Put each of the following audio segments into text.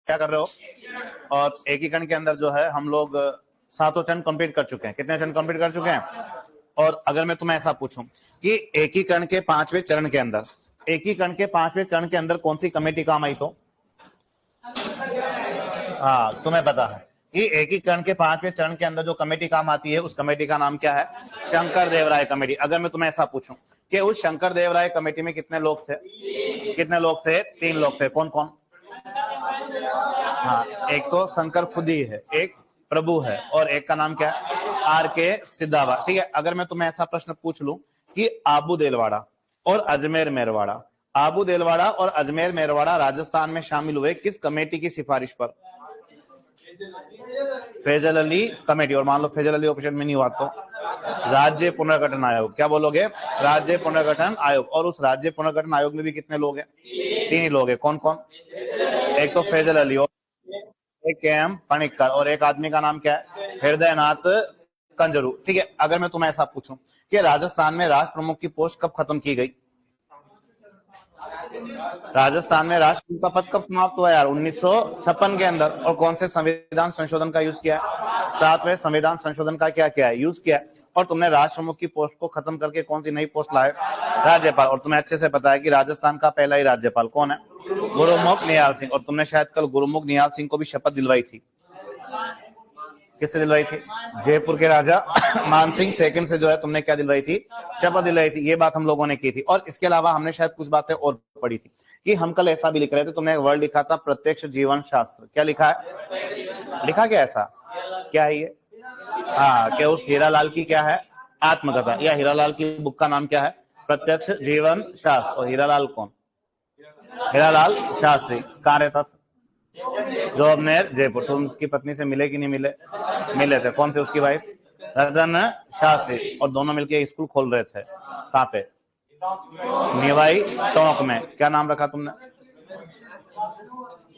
क्या कर रहे हो? और एकीकरण के अंदर जो है हम लोग 7 चरण कंप्लीट कर चुके हैं। कितने चरण कंप्लीट कर चुके हैं? और अगर मैं तुम्हें ऐसा पूछूं कि एकीकरण के 5वें चरण के अंदर, एकीकरण के 5वें चरण के अंदर कौन सी कमेटी काम आई? तो हाँ, तुम्हें पता है कि एकीकरण के 5वें चरण के अंदर जो कमेटी काम आती है उस कमेटी का नाम क्या है? शंकर देव राय कमेटी। अगर मैं तुम्हें ऐसा पूछूं कि उस शंकर देव राय कमेटी में कितने लोग थे? कितने लोग थे? 3 लोग थे। कौन कौन? हाँ, एक तो शंकर खुद ही है, एक प्रभु है, और एक का नाम क्या है? आर के सिद्धावा। ठीक है, अगर मैं तुम्हें ऐसा प्रश्न पूछ लूं कि आबू देलवाड़ा और अजमेर मेरवाड़ा, आबू देलवाड़ा और अजमेर मेरवाड़ा राजस्थान में शामिल हुए किस कमेटी की सिफारिश पर? फैजल अली कमेटी। और मान लो फैजल अली ऑप्शन में नहीं हुआ तो राज्य पुनर्गठन आयोग। क्या बोलोगे? राज्य पुनर्गठन आयोग। और उस राज्य पुनर्गठन आयोग में भी कितने लोग हैं? 3 ही लोग हैं। कौन कौन? एक तो फैजल अली, और एक के.एम. पणिक्कर, और एक आदमी का नाम क्या है? हृदयनाथ कंजरू। ठीक है, अगर मैं तुम्हें ऐसा पूछूं कि राजस्थान में राष्ट्र प्रमुख की पोस्ट कब खत्म की गई? राजस्थान में राष्ट्र प्रमुख का पद कब समाप्त हुआ यार? 1956 के अंदर। और कौन से संविधान संशोधन का यूज किया है? 7वें संविधान संशोधन का क्या किया है? यूज किया है। और तुमने राष्ट्र प्रमुख की पोस्ट को खत्म करके कौन सी नई पोस्ट लाए? राज्यपाल। और तुम्हें अच्छे से पता है कि राजस्थान का पहला ही राज्यपाल कौन है? गुरुमुख निहाल सिंह। और तुमने शायद कल गुरुमुख निहाल सिंह को भी शपथ दिलवाई थी। किससे दिलवाई थी? जयपुर के राजा मानसिंह सेकंड से जो है तुमने क्या दिलवाई थी? शपथ दिलवाई थी। ये बात हम लोगों ने की थी। और इसके अलावा हमने शायद कुछ बातें और पढ़ी थी कि हम कल ऐसा भी लिख रहे थे, तुमने एक वर्ड लिखा था प्रत्यक्ष जीवन शास्त्र। क्या लिखा है? लिखा क्या ऐसा? क्या है ये? हाँ, कि उस हीरालाल की क्या है? आत्मकथा। या हीरालाल की बुक का नाम क्या है? प्रत्यक्ष जीवन शास्त्र। और हीरालाल कौन? हीरालाल शास्त्री। कहाँ रहता था? जोबनेर, जयपुर। तुम उसकी पत्नी से मिले कि नहीं मिले? मिले थे। कौन थे उसकी वाइफ? रतन शास्त्री। और दोनों मिलकर स्कूल खोल रहे थे। कहाँ पे? निवाई टोंक में। क्या नाम रखा तुमने?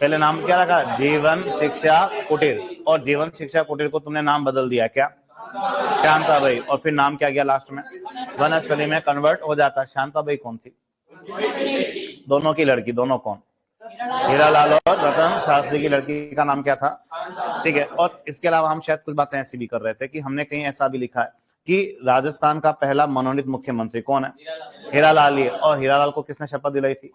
पहले नाम क्या रखा? जीवन शिक्षा कुटीर। और जीवन शिक्षा कुटीर को तुमने नाम बदल दिया क्या? शांताबाई। और फिर नाम क्या गया लास्ट में? वनस्थली में कन्वर्ट हो जाता। शांताबाई कौन थी? दोनों की लड़की। दोनों कौन? हीरालाल और रतन शास्त्री की लड़की का नाम क्या था? ठीक है। और इसके अलावा हम शायद कुछ बातें ऐसी भी कर रहे थे कि हमने कहीं ऐसा भी लिखा है कि राजस्थान का पहला मनोनीत मुख्यमंत्री कौन है? हीरालाल ही। और हीरालाल को किसने शपथ दिलाई थी?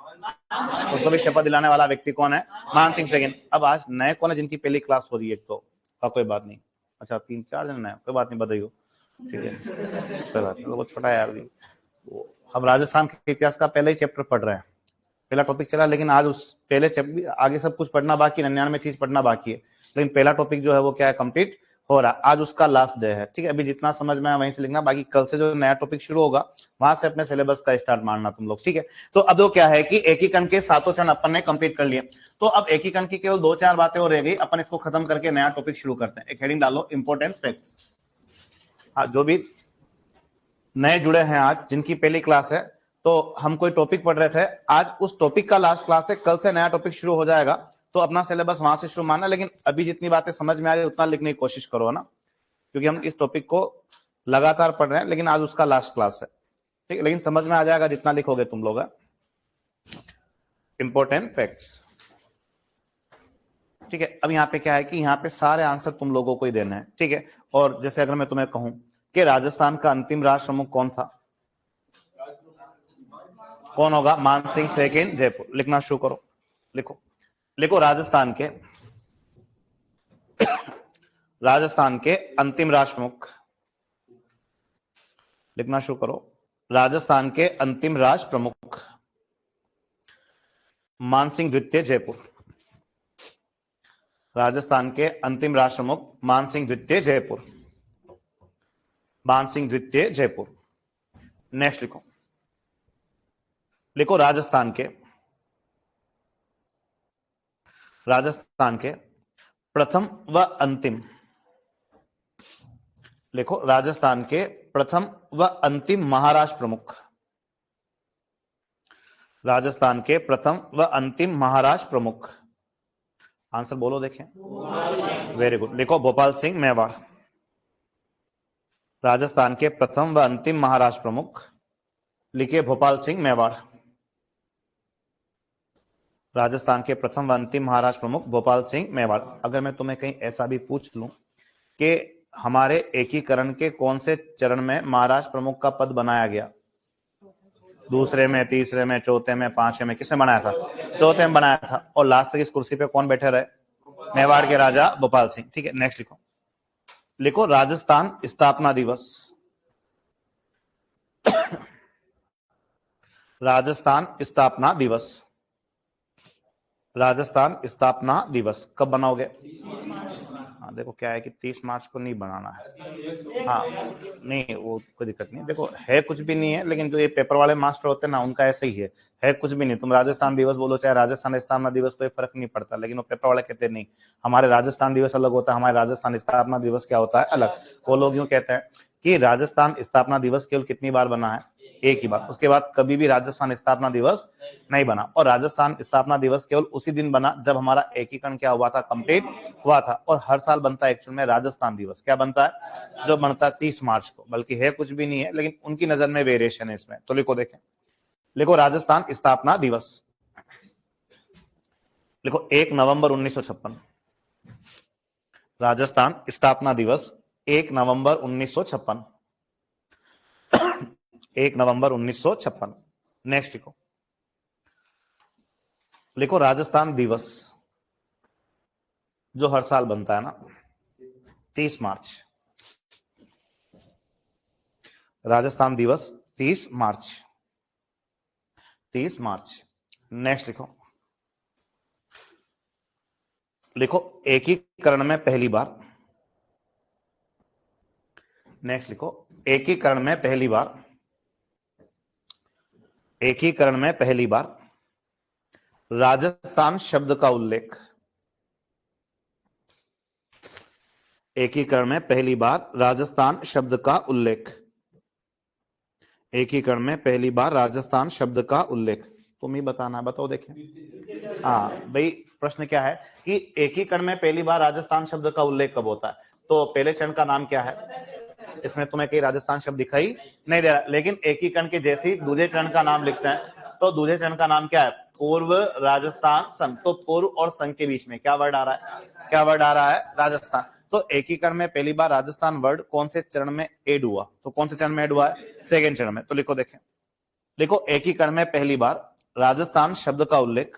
उसको भी शपथ दिलाने वाला व्यक्ति कौन है? मानसिंह सेकंड। अब आज नए कौन है जिनकी पहली क्लास हो रही है? एक तो कोई बात नहीं। अच्छा, 3-4 जन नए, कोई बात नहीं, बताइए। ठीक है, कोई बात नहीं, वो छोटा है यार भी। हम राजस्थान के इतिहास का पहले ही चैप्टर पढ़ रहे हैं, पहला टॉपिक चला, लेकिन आज उस पहले चैप्टर आगे सब कुछ पढ़ना बाकी है, 99 चीज पढ़ना बाकी है, लेकिन पहला टॉपिक जो है वो क्या है? कंप्लीट हो रहा। आज उसका लास्ट डे है। ठीक है, अभी जितना समझ में आया वहीं से लिखना, बाकी कल से जो नया टॉपिक शुरू होगा वहां से अपने सिलेबस का स्टार्ट मारना तुम लोग। ठीक है, तो अब वो क्या है कि एकीकरण के 7 चरण अपन ने कंप्लीट कर लिए। तो अब एकीकरण की केवल 2-4 बातें और रह गई, अपन इसको खत्म करके नया टॉपिक शुरू करते हैं। एक हेडिंग डालो, इंपोर्टेंट फैक्ट्स। हाँ, जो भी नए जुड़े हैं आज, जिनकी पहली क्लास है, तो हम कोई टॉपिक पढ़ रहे थे, आज उस टॉपिक का लास्ट क्लास है, कल से नया टॉपिक शुरू हो जाएगा, तो अपना सिलेबस वहां से शुरू मानना। लेकिन अभी जितनी बातें समझ में आ रही है उतना लिखने की कोशिश करो ना, क्योंकि हम इस टॉपिक को लगातार पढ़ रहे हैं, लेकिन आज उसका लास्ट क्लास है। ठीक है, लेकिन समझ में आ जाएगा जितना लिखोगे तुम लोग। Important facts. ठीक है, अब यहाँ पे क्या है कि यहाँ पे सारे आंसर तुम लोगों को ही देने हैं। ठीक है, और जैसे अगर मैं तुम्हें कहूं कि राजस्थान का अंतिम राष्ट्र प्रमुख कौन था? कौन होगा? मानसिंह सेकंड, जयपुर। लिखना शुरू करो, लिखो लिखो। राजस्थान के अंतिम राष्ट्र प्रमुख लिखना शुरू करो। राजस्थान के अंतिम राष्ट्र प्रमुख मानसिंह द्वितीय, जयपुर। राजस्थान के अंतिम राष्ट्र प्रमुख मानसिंह द्वितीय, जयपुर। मानसिंह द्वितीय, जयपुर। नेक्स्ट लिखो, लिखो राजस्थान के प्रथम व अंतिम। लिखो राजस्थान के प्रथम व अंतिम महाराष्ट्र प्रमुख। राजस्थान के प्रथम व अंतिम महाराष्ट्र प्रमुख। आंसर बोलो देखें। Very good. लिखो भोपाल सिंह मेवाड़। राजस्थान के प्रथम व अंतिम महाराष्ट्र प्रमुख लिखिए भोपाल सिंह मेवाड़। राजस्थान के प्रथम व अंतिम महाराष्ट्र प्रमुख भोपाल सिंह मेवाड़। अगर मैं तुम्हें कहीं ऐसा भी पूछ लूं कि हमारे एकीकरण के कौन से चरण में महाराष्ट्र प्रमुख का पद बनाया गया, दूसरे में, तीसरे में, चौथे में, पांचवें में, किसने बनाया था? चौथे में बनाया था। और लास्ट तक इस कुर्सी पे कौन बैठे रहे? मेवाड़ के राजा भोपाल सिंह। ठीक है, नेक्स्ट लिखो। लिखो राजस्थान स्थापना दिवस। राजस्थान स्थापना दिवस। राजस्थान स्थापना दिवस कब बनाओगे? हाँ देखो क्या है कि 30 मार्च को नहीं बनाना है। हाँ नहीं, वो कोई दिक्कत नहीं। देखो है कुछ भी नहीं है, लेकिन जो ये पेपर वाले मास्टर होते हैं ना, उनका ऐसे ही है कुछ भी नहीं। तुम राजस्थान दिवस बोलो चाहे राजस्थान स्थापना दिवस, कोई फर्क नहीं पड़ता। लेकिन वो पेपर वाले कहते नहीं, हमारे राजस्थान दिवस अलग होता है, हमारे राजस्थान स्थापना दिवस क्या होता है, अलग। वो लोग यूं कहते हैं कि राजस्थान स्थापना दिवस केवल कितनी बार बना है? एक ही बार। उसके बाद कभी भी राजस्थान स्थापना दिवस नहीं बना। और राजस्थान स्थापना दिवस केवल उसी दिन बना जब हमारा एकीकरण क्या हुआ था, कंप्लीट हुआ था। और हर साल बनता है एक्चुअल में राजस्थान दिवस। क्या बनता है? जो बनता है 30 मार्च को। बल्कि है कुछ भी नहीं है, लेकिन उनकी नजर में वेरिएशन है इसमें। तो लिखो, देखें, लिखो राजस्थान स्थापना दिवस। लिखो 1 नवंबर 1956। राजस्थान स्थापना दिवस 1 नवंबर 1956। 1 नवंबर 1956। नेक्स्ट लिखो, लिखो राजस्थान दिवस जो हर साल बनता है ना, 30 मार्च। राजस्थान दिवस 30 मार्च। 30 मार्च। नेक्स्ट लिखो, लिखो एकीकरण में पहली बार। नेक्स्ट लिखो एकीकरण में पहली बार। एकीकरण में पहली बार राजस्थान शब्द का उल्लेख। एकीकरण में पहली बार राजस्थान शब्द का उल्लेख। एकीकरण में पहली बार राजस्थान शब्द का उल्लेख। तुम ही बताना है, बताओ देखें। हाँ भाई, प्रश्न क्या है कि एकीकरण में पहली बार राजस्थान शब्द का उल्लेख कब होता है? तो पहले चरण का नाम क्या है? इसमें तुम्हें कहीं राजस्थान शब्द दिखाई नहीं दे रहा, लेकिन एकीकरण के जैसे ही दूसरे चरण का नाम लिखते हैं तो दूसरे चरण का नाम क्या है? पूर्व राजस्थान संघ। तो पूर्व और संघ के बीच में क्या वर्ड आ रहा है? क्या वर्ड आ रहा है? राजस्थान। तो एकीकरण में पहली बार राजस्थान वर्ड कौन से चरण में ऐड हुआ? तो कौन से चरण में ऐड हुआ है? सेकेंड चरण में। तो लिखो, देखें, लिखो एकीकरण में पहली बार राजस्थान शब्द का उल्लेख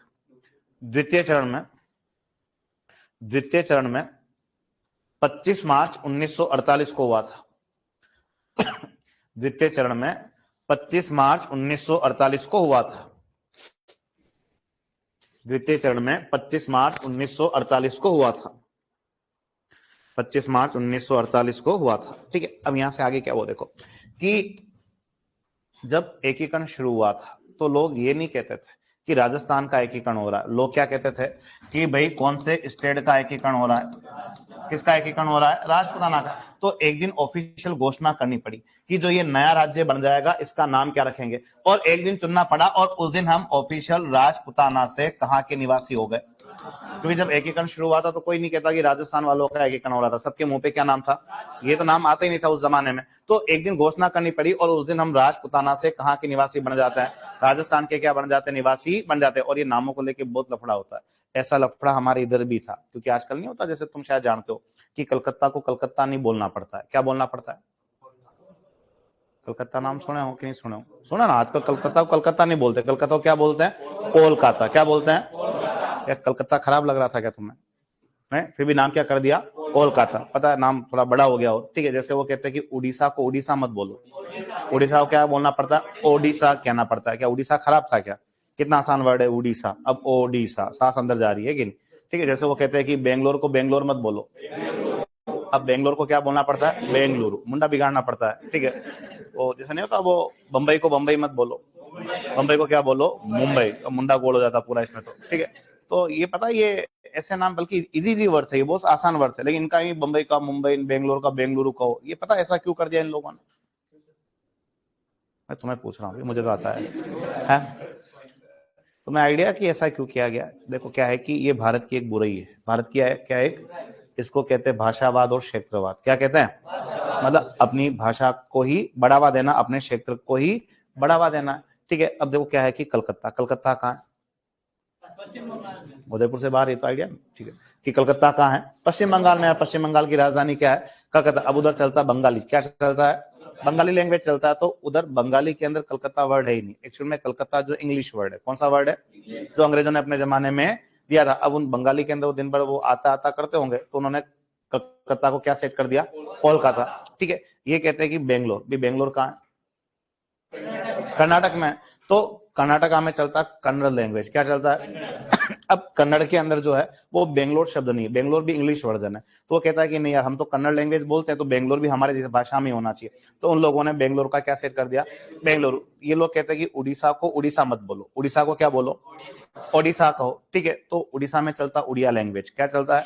द्वितीय चरण में। द्वितीय चरण में 25 मार्च 1948 को हुआ था। द्वितीय चरण में 25 मार्च 1948 को हुआ था। द्वितीय चरण में 25 मार्च 1948 को हुआ था। 25 मार्च 1948 को हुआ था। ठीक है, अब यहां से आगे क्या हुआ, देखो कि जब एकीकरण शुरू हुआ था तो लोग ये नहीं कहते थे कि राजस्थान का एकीकरण हो रहा है। लोग क्या कहते थे कि भाई कौन से स्टेट का एकीकरण हो रहा है? किसका एकीकरण हो रहा है? राजपुताना का। तो एक दिन ऑफिशियल घोषणा करनी पड़ी कि जो ये नया राज्य बन जाएगा इसका नाम क्या रखेंगे। और एक दिन चुनना पड़ा और उस दिन हम ऑफिशियल राजपुताना से कहां के निवासी हो गए? क्योंकि जब एकीकरण शुरू हुआ था तो कोई नहीं कहता कि राजस्थान वालों का एकीकरण हो रहा था। सबके मुंह पे क्या नाम था? ये तो नाम आता ही नहीं था उस जमाने में। तो एक दिन घोषणा करनी पड़ी और उस दिन हम राजपुताना से कहां के निवासी बन जाते हैं? राजस्थान के क्या बन जाते हैं? निवासी बन जाते हैं। और ये नामों को लेकर बहुत लफड़ा होता है। ऐसा लफड़ा हमारे इधर भी था, क्योंकि आजकल नहीं होता, जैसे तुम शायद जानते हो कि कलकत्ता को कलकत्ता नहीं बोलना पड़ता है। क्या बोलना पड़ता है? कलकत्ता नाम सुने हो कि नहीं सुने हो? सुना ना, आजकल कलकत्ता को कलकत्ता नहीं बोलते, कलकत्ता को क्या बोलते हैं? कोलकाता। क्या बोलते हैं? क्या कलकत्ता खराब लग रहा था क्या तुम्हें? नहीं, फिर भी नाम क्या कर दिया? कोलकाता। पता है नाम थोड़ा बड़ा हो गया हो। ठीक है, जैसे वो कहते हैं कि उड़ीसा को उड़ीसा मत बोलो। उड़ीसा को क्या बोलना पड़ता है? ओडिशा कहना पड़ता है। क्या उड़ीसा खराब था क्या? कितना आसान वर्ड है उड़ीसा। अब ओडिशा सांस अंदर जा रही है कि नहीं? ठीक है, जैसे वो कहते हैं कि बेंगलोर को बेंगलोर मत बोलो। अब बेंगलोर को क्या बोलना पड़ता है? बेंगलुरु। मुंडा बिगाड़ना पड़ता है। ठीक है, वो जैसे नहीं होता वो बंबई को बंबई मत बोलो, बंबई को क्या बोलो? मुंबई। मुंडा गोल हो जाता पूरा इसमें तो। ठीक है, तो ये पता है ये ऐसे नाम बल्कि इजी वर्ड थे, ये बहुत आसान वर्ड थे, लेकिन इनका ही बंबई का मुंबई, बेंगलोर का बेंगलुरु कहो। ये पता ऐसा क्यों कर दिया इन लोगों ने? मैं तुम्हें पूछ रहा हूँ, मुझे तो आता है? तुम्हें आइडिया कि ऐसा क्यों किया गया? देखो क्या है कि ये भारत की एक बुराई है। भारत की है क्या? एक, इसको कहते हैं भाषावाद और क्षेत्रवाद। क्या कहते हैं? मतलब अपनी भाषा को ही बढ़ावा देना, अपने क्षेत्र को ही बढ़ावा देना। ठीक है, अब देखो क्या है कि कलकत्ता, कलकत्ता कहाँ है? उदयपुर से बाहर, ये तो आइडिया ठीक है। कि कलकत्ता कहाँ है? पश्चिम बंगाल में है। पश्चिम बंगाल की राजधानी क्या है? कलकत्ता। अब उधर चलता है बंगाली, क्या चलता है? बंगाली लैंग्वेज चलता है, तो उधर बंगाली के अंदर कलकत्ता वर्ड है ही नहीं। एक्चुअल में कलकत्ता जो इंग्लिश वर्ड है, कौन सा वर्ड है? जो अंग्रेजों ने अपने जमाने में दिया था। अब उन बंगाली के अंदर वो दिन भर वो आता आता करते होंगे, तो उन्होंने कलकत्ता को क्या सेट कर दिया? कोलकाता। ठीक है। ये कहते हैं कि बेंगलोर, भी बेंगलोर कहाँ है? कर्नाटक में। तो कर्नाटका में चलता है कन्नड़ लैंग्वेज, क्या चलता है? अब कन्नड़ के अंदर जो है वो बेंगलोर शब्द नहीं है, बेंगलोर भी इंग्लिश वर्जन है। तो वो कहता है कि नहीं यार, हम तो कन्नड़ लैंग्वेज बोलते हैं, तो बेंगलोर भी हमारे जैसे भाषा में होना चाहिए। तो उन लोगों ने बेंगलोर का क्या सेट कर दिया? बेंगलुरु। ये लोग कहते हैं कि उड़ीसा को उड़ीसा मत बोलो, उड़ीसा को क्या बोलो? ओडिशा कहो। ठीक है। तो उड़ीसा में चलता उड़िया लैंग्वेज, क्या चलता है?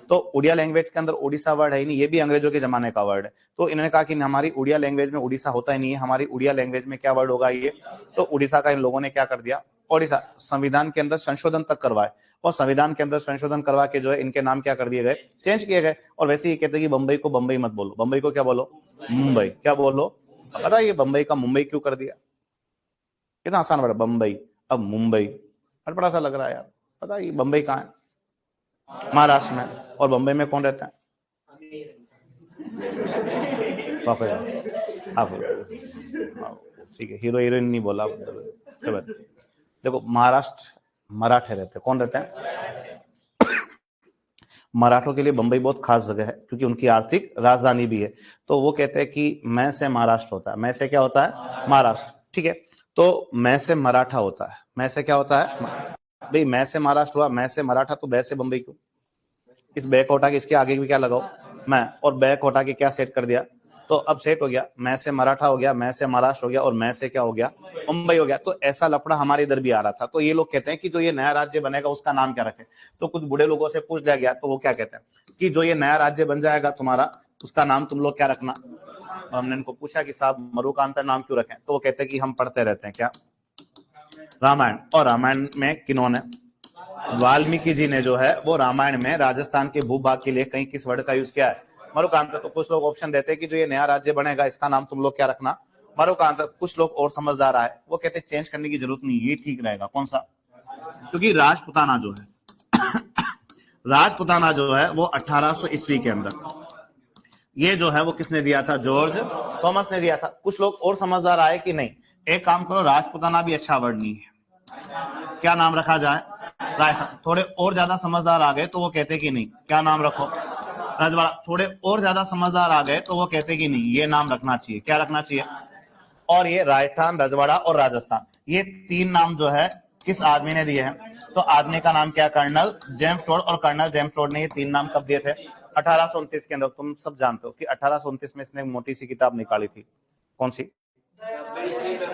तो उड़िया लैंग्वेज के अंदर उड़ीसा वर्ड है ही नहीं, ये भी अंग्रेजों के जमाने का वर्ड है। तो इन्होंने कहा कि हमारी उड़िया लैंग्वेज में उड़ीसा होता ही नहीं है, हमारी उड़िया लैंग्वेज में क्या वर्ड होगा ये? तो उड़ीसा का इन लोगों ने क्या कर दिया? ओडिशा। संविधान के अंदर संशोधन तक करवाए, और संविधान के अंदर संशोधन करवा के जो है इनके नाम क्या कर दिए गए? चेंज किए गए। और वैसे ही कहते हैं कि बंबई को बंबई मत बोलो, बंबई को क्या बोलो? मुंबई। क्या बोलो? पता है ये बंबई का मुंबई क्यों कर दिया? कितना आसान वर्ड, बंबई अब मुंबई, बड़ा सा लग रहा है यार। पता है ये बंबई कहाँ है? महाराष्ट्र में। और बंबई में कौन रहता है? आप ठीक है, हीरो हीरोइन नहीं बोला। चलो देखो, महाराष्ट्र मराठे रहते हैं। कौन रहते हैं? मराठों के लिए बंबई बहुत खास जगह है, क्योंकि उनकी आर्थिक राजधानी भी है। तो वो कहते हैं कि मैं से महाराष्ट्र होता है। मैं से क्या होता है? महाराष्ट्र। ठीक है। तो मैं से मराठा होता है। मैं से क्या होता है? भाई मैं से महाराष्ट्र हुआ, मैं से मराठा, तो बै से बंबई क्यों? इस बै को हटा के इसके आगे भी क्या लगाओ? मैं। और बै को हटा के क्या सेट कर दिया? तो अब सेट हो गया, मैं से मराठा हो गया, मैं से महाराष्ट्र हो गया, और मैं से क्या हो गया? मुंबई हो गया। तो ऐसा लफड़ा हमारे इधर भी आ रहा था। तो ये लोग कहते हैं कि जो ये नया राज्य बनेगा उसका नाम क्या रखें? तो कुछ बूढ़े लोगों से पूछ लिया गया, तो वो क्या कहते हैं कि जो ये नया राज्य बन जाएगा तुम्हारा, उसका नाम तुम लोग क्या रखना? और हमने इनको पूछा कि साहब मरुकांतर नाम क्यों रखें? तो वो कहते हैं कि हम पढ़ते रहते हैं क्या? रामायण। और रामायण में किन्होंने? वाल्मीकि जी ने जो है वो रामायण में राजस्थान के भूभाग के लिए कहीं किस वर्ड का यूज किया है? मरुकांतर। तो कुछ लोग ऑप्शन देते हैं कि जो ये नया राज्य बनेगा इसका नाम तुम लोग क्या रखना? मरुकांतर। कुछ लोग और समझदार आए, वो कहते हैं चेंज करने की जरूरत नहीं, ये ठीक रहेगा। कौन सा? क्योंकि राजपुताना जो है राजपुताना जो है वो 1800 ईस्वी के अंदर, ये जो है वो किसने दिया था? जॉर्ज थॉमस ने दिया था। कुछ लोग और समझदार आए कि नहीं, एक काम करो, राजपुताना भी अच्छा वर्ड नहीं है, क्या नाम रखा जाए? रायता। थोड़े और ज्यादा समझदार आ गए तो वो कहते कि नहीं, क्या नाम रखो? रजवाड़ा। थोड़े और ज्यादा समझदार आ गए तो वो कहते कि नहीं, ये नाम रखना चाहिए। क्या रखना चाहिए? और ये राजस्थान, रजवाड़ा और राजस्थान, ये तीन नाम जो है किस आदमी ने दिए हैं? तो आदमी का नाम क्या? Colonel James Tod. और कर्नल जेम्स टोड ने ये तीन नाम कब दिए थे? 1829 के अंदर। तुम सब जानते हो कि 1829 में इसने मोटी सी किताब निकाली थी। कौन सी?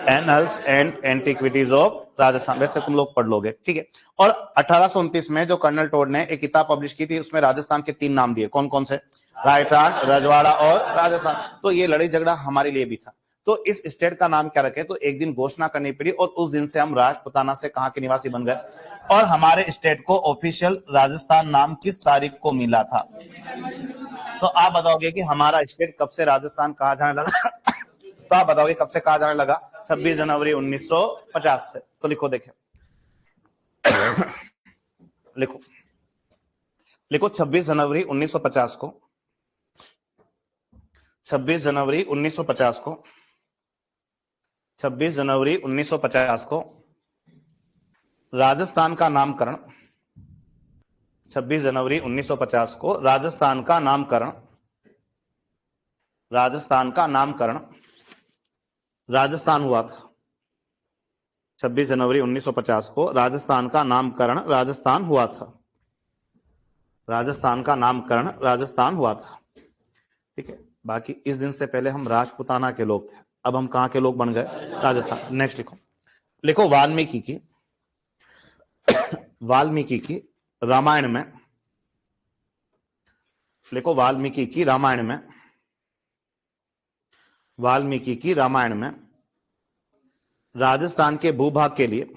Annals and antiquities of Rajasthan. वैसे तुम लोग पढ़ लोगे, ठीक है। और 1829 में जो कर्नल टोड ने एक किताब पब्लिश की थी, उसमें राजस्थान के तीन नाम दिए। कौन कौन से? राजस्थान, रजवाड़ा और राजस्थान। तो ये लड़ाई झगड़ा हमारे लिए भी था। तो इस स्टेट का नाम क्या रखे? तो एक दिन घोषणा करनी पड़ी, और उस दिन से हम राजपुताना से कहां के निवासी बन गए। और हमारे स्टेट को ऑफिशियल राजस्थान नाम किस तारीख को मिला था? तो आप बताओगे कि हमारा स्टेट कब से राजस्थान कहा जाने लगा? तो आप बताओगे कब से कहा जाने लगा? 26 जनवरी 1950 से। तो लिखो, देखे लिखो लिखो 26 जनवरी 1950 को, 26 जनवरी 1950 को, 26 जनवरी 1950 को राजस्थान का नामकरण, 26 जनवरी 1950 को राजस्थान का नामकरण, राजस्थान का नामकरण राजस्थान हुआ था। 26 जनवरी 1950 को राजस्थान का नामकरण राजस्थान हुआ था। राजस्थान का नामकरण राजस्थान हुआ था, ठीक है। बाकी इस दिन से पहले हम राजपुताना के लोग थे, अब हम कहां के लोग बन गए? राजस्थान। नेक्स्ट लिखो, लिखो वाल्मीकि की रामायण में, लिखो वाल्मीकि की रामायण में, वाल्मीकि की रामायण में राजस्थान के भूभाग के लिए,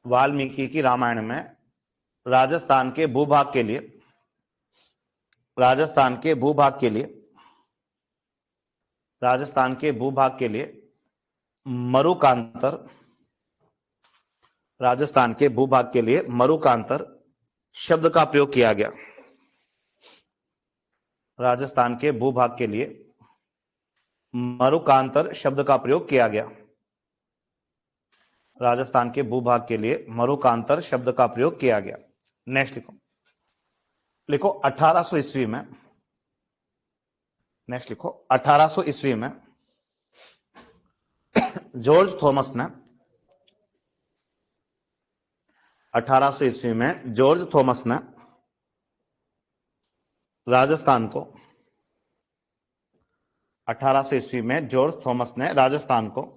वाल्मीकि की रामायण में राजस्थान के भूभाग के लिए, राजस्थान के भूभाग के लिए, राजस्थान के भूभाग के लिए मरुकांतर, राजस्थान के भूभाग के लिए मरुकांतर शब्द का प्रयोग किया गया। राजस्थान के भूभाग के लिए मरुकांतर शब्द का प्रयोग किया गया। राजस्थान के भूभाग के लिए मरुकांतर शब्द का प्रयोग किया गया। नेक्स्ट लिखो, लिखो 1800 ईस्वी में, नेक्स्ट लिखो 1800 ईस्वी में जॉर्ज थॉमस ने, 1800 ईस्वी में जॉर्ज थॉमस ने राजस्थान को, 1800 ईस्वी में जॉर्ज थॉमस ने राजस्थान को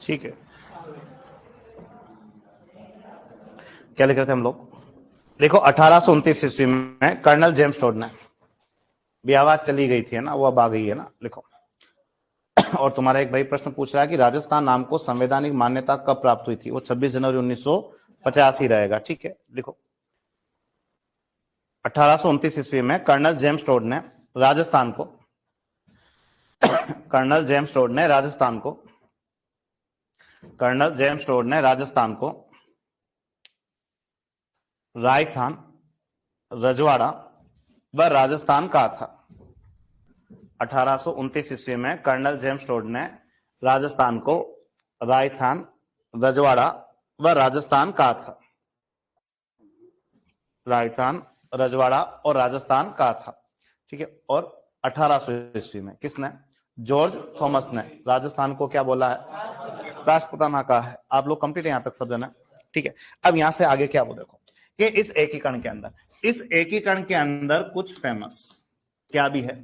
ठीक है, क्या लिख रहे थे हम लोग? देखो 1829 ईस्वी में कर्नल जेम्स टोड ने, भी आवाज चली गई थी है ना, वो अब आ गई है ना, लिखो। और तुम्हारा एक भाई प्रश्न पूछ रहा है कि राजस्थान नाम को संवैधानिक मान्यता कब प्राप्त हुई थी? वो 26 जनवरी 1985 रहेगा। ठीक है, लिखो 1829 ईस्वी में कर्नल जेम्स टोड ने राजस्थान को, कर्नल जेम्स टोड ने राजस्थान को, कर्नल जेम्स टोड ने राजस्थान को राजस्थान, रजवाड़ा व राजस्थान कहा था। 1829 ईस्वी में कर्नल जेम्स टोड ने राजस्थान को राजस्थान, रजवाड़ा व राजस्थान कहा था। राजस्थान, रजवाड़ा और राजस्थान कहा था। ठीक है, और 1800 ईस्वी में किसने? जॉर्ज थॉमस ने राजस्थान को क्या बोला है? राजपुताना कहा है। आप लोग कंप्लीट है यहां तक समझना? ठीक है, अब यहां से आगे क्या वो देखो कि इस एकीकरण के अंदर, इस एकीकरण के अंदर कुछ फेमस क्या भी है?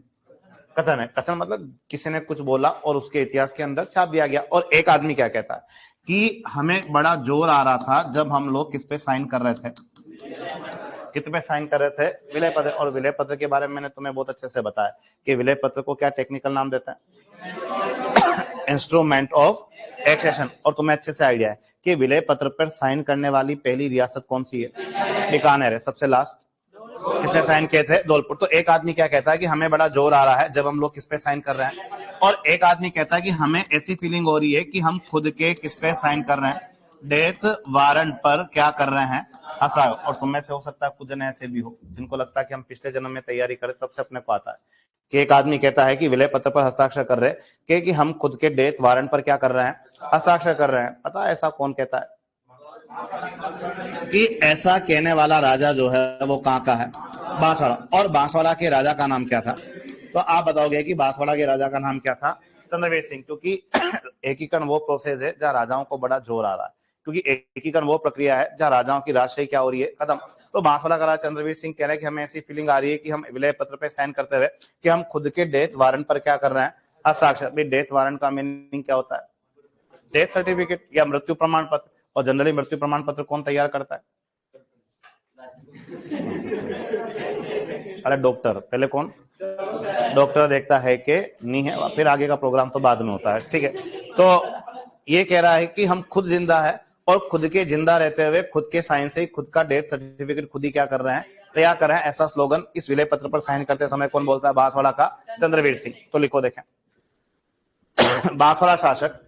कथन है। कथन मतलब किसी ने कुछ बोला और उसके इतिहास के अंदर छाप दिया गया। और एक आदमी क्या कहता है कि हमें बड़ा जोर आ रहा था जब हम लोग किस पे साइन कर रहे थे? कित पे साइन कर रहे थे? विलय पत्र। और विलय पत्र के बारे में मैंने तुम्हें बहुत अच्छे से बताया कि विलय पत्र को क्या टेक्निकल नाम देते हैं? Instrument of accession. और तुम्हें अच्छे से आइडिया है कि विलय पत्र पर साइन करने वाली पहली रियासत कौन सी है? बीकानेर है। सबसे लास्ट किसने साइन किए थे? धौलपुर। तो एक आदमी क्या कहता है कि हमें बड़ा जोर आ रहा है जब हम लोग किस पे साइन कर रहे हैं, और एक आदमी कहता है कि हमें ऐसी फीलिंग हो रही है कि हम खुद के किस पे साइन कर रहे हैं? डेथ वारंट पर क्या कर रहे हैं? हस्ताक्षर। और तुम में से हो सकता है कुछ जन ऐसे भी हो जिनको लगता है कि हम पिछले जन्म में तैयारी करें तब से अपने को आता है कि एक आदमी कहता है कि विलय पत्र पर हस्ताक्षर कर रहे कि हम खुद के डेथ वारंट पर क्या कर रहे हैं? हस्ताक्षर कर रहे हैं। पता है ऐसा कौन कहता है? कि ऐसा कहने वाला राजा जो है वो कहां का है? बांसवाड़ा। और बांसवाड़ा के राजा का नाम क्या था? तो आप बताओगे कि बांसवाड़ा के राजा का नाम क्या था? चंद्रवेद सिंह। क्योंकि एकीकरण वो प्रोसेस है जहां राजाओं को बड़ा जोर आ रहा है, क्योंकि एकीकरण वो प्रक्रिया है जहां राजाओं की राजशाही क्या हो रही है? खत्म। तो बांसवाड़ा का राजा चंद्रवीर सिंह कह रहे हैं कि हमें ऐसी फीलिंग आ रही है कि हम विलय पत्र पे साइन करते हुए कि हम खुद के डेथ वारंट पर क्या कर रहे हैं, हस्ताक्षर। भाई डेथ वारंट का मीनिंग क्या होता है, डेथ सर्टिफिकेट या मृत्यु प्रमाण पत्र। और जनरली मृत्यु प्रमाण पत्र कौन तैयार करता है, अरे डॉक्टर। पहले कौन, डॉक्टर देखता है कि नहीं है, फिर आगे का प्रोग्राम तो बाद में होता है, ठीक है। तो ये कह रहा है कि हम खुद जिंदा है और खुद के जिंदा रहते हुए खुद के साइन से खुद का डेथ सर्टिफिकेट खुद ही क्या कर रहे हैं, तैयार कर रहे हैं। ऐसा स्लोगन इस विलय पत्र पर साइन करते समय कौन बोलता है, बांसवाड़ा का चंद्रवीर सिंह। तो लिखो देखें, बांसवाड़ा शासक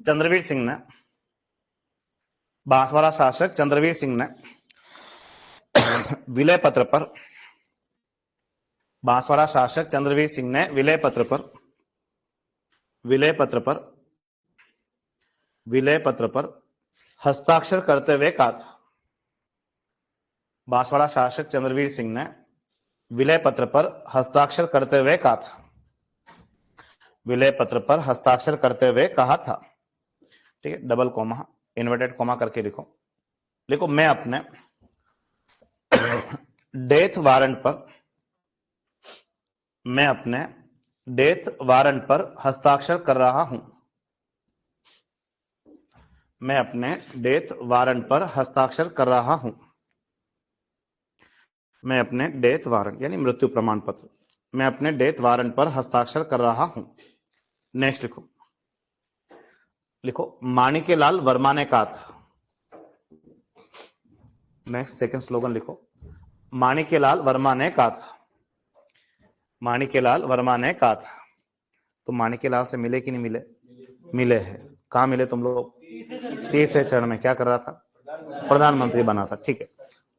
चंद्रवीर सिंह ने, बांसवाड़ा शासक चंद्रवीर सिंह ने विलय पत्र पर, बांसवाड़ा शासक चंद्रवीर सिंह ने विलय पत्र पर, विलय पत्र पर, विलय पत्र पर हस्ताक्षर करते हुए कहा था। बांसवाड़ा शासक चंद्रवीर सिंह ने विलय पत्र पर हस्ताक्षर करते हुए कहा था, विलय पत्र पर हस्ताक्षर करते हुए कहा था, ठीक है। डबल कोमा, इन्वर्टेड कोमा करके लिखो, लिखो मैं अपने डेथ वारंट पर, मैं अपने डेथ वारंट पर हस्ताक्षर कर रहा हूं, मैं अपने डेथ वारंट पर हस्ताक्षर कर रहा हूं, मैं अपने डेथ वारंट यानी मृत्यु प्रमाण पत्र, मैं अपने डेथ वारंट पर हस्ताक्षर कर रहा हूं। नेक्स्ट लिखो, लिखो माणिक्यलाल वर्मा ने कहा था। नेक्स्ट सेकंड स्लोगन लिखो, माणिक्यलाल वर्मा ने कहा था, माणिक्यलाल वर्मा ने कहा था। तो माणिक्यलाल से मिले कि नहीं मिले, मिले हैं। कहां मिले तुम लोग, तीसरे चरण में क्या कर रहा था, प्रधानमंत्री बना था, ठीक है।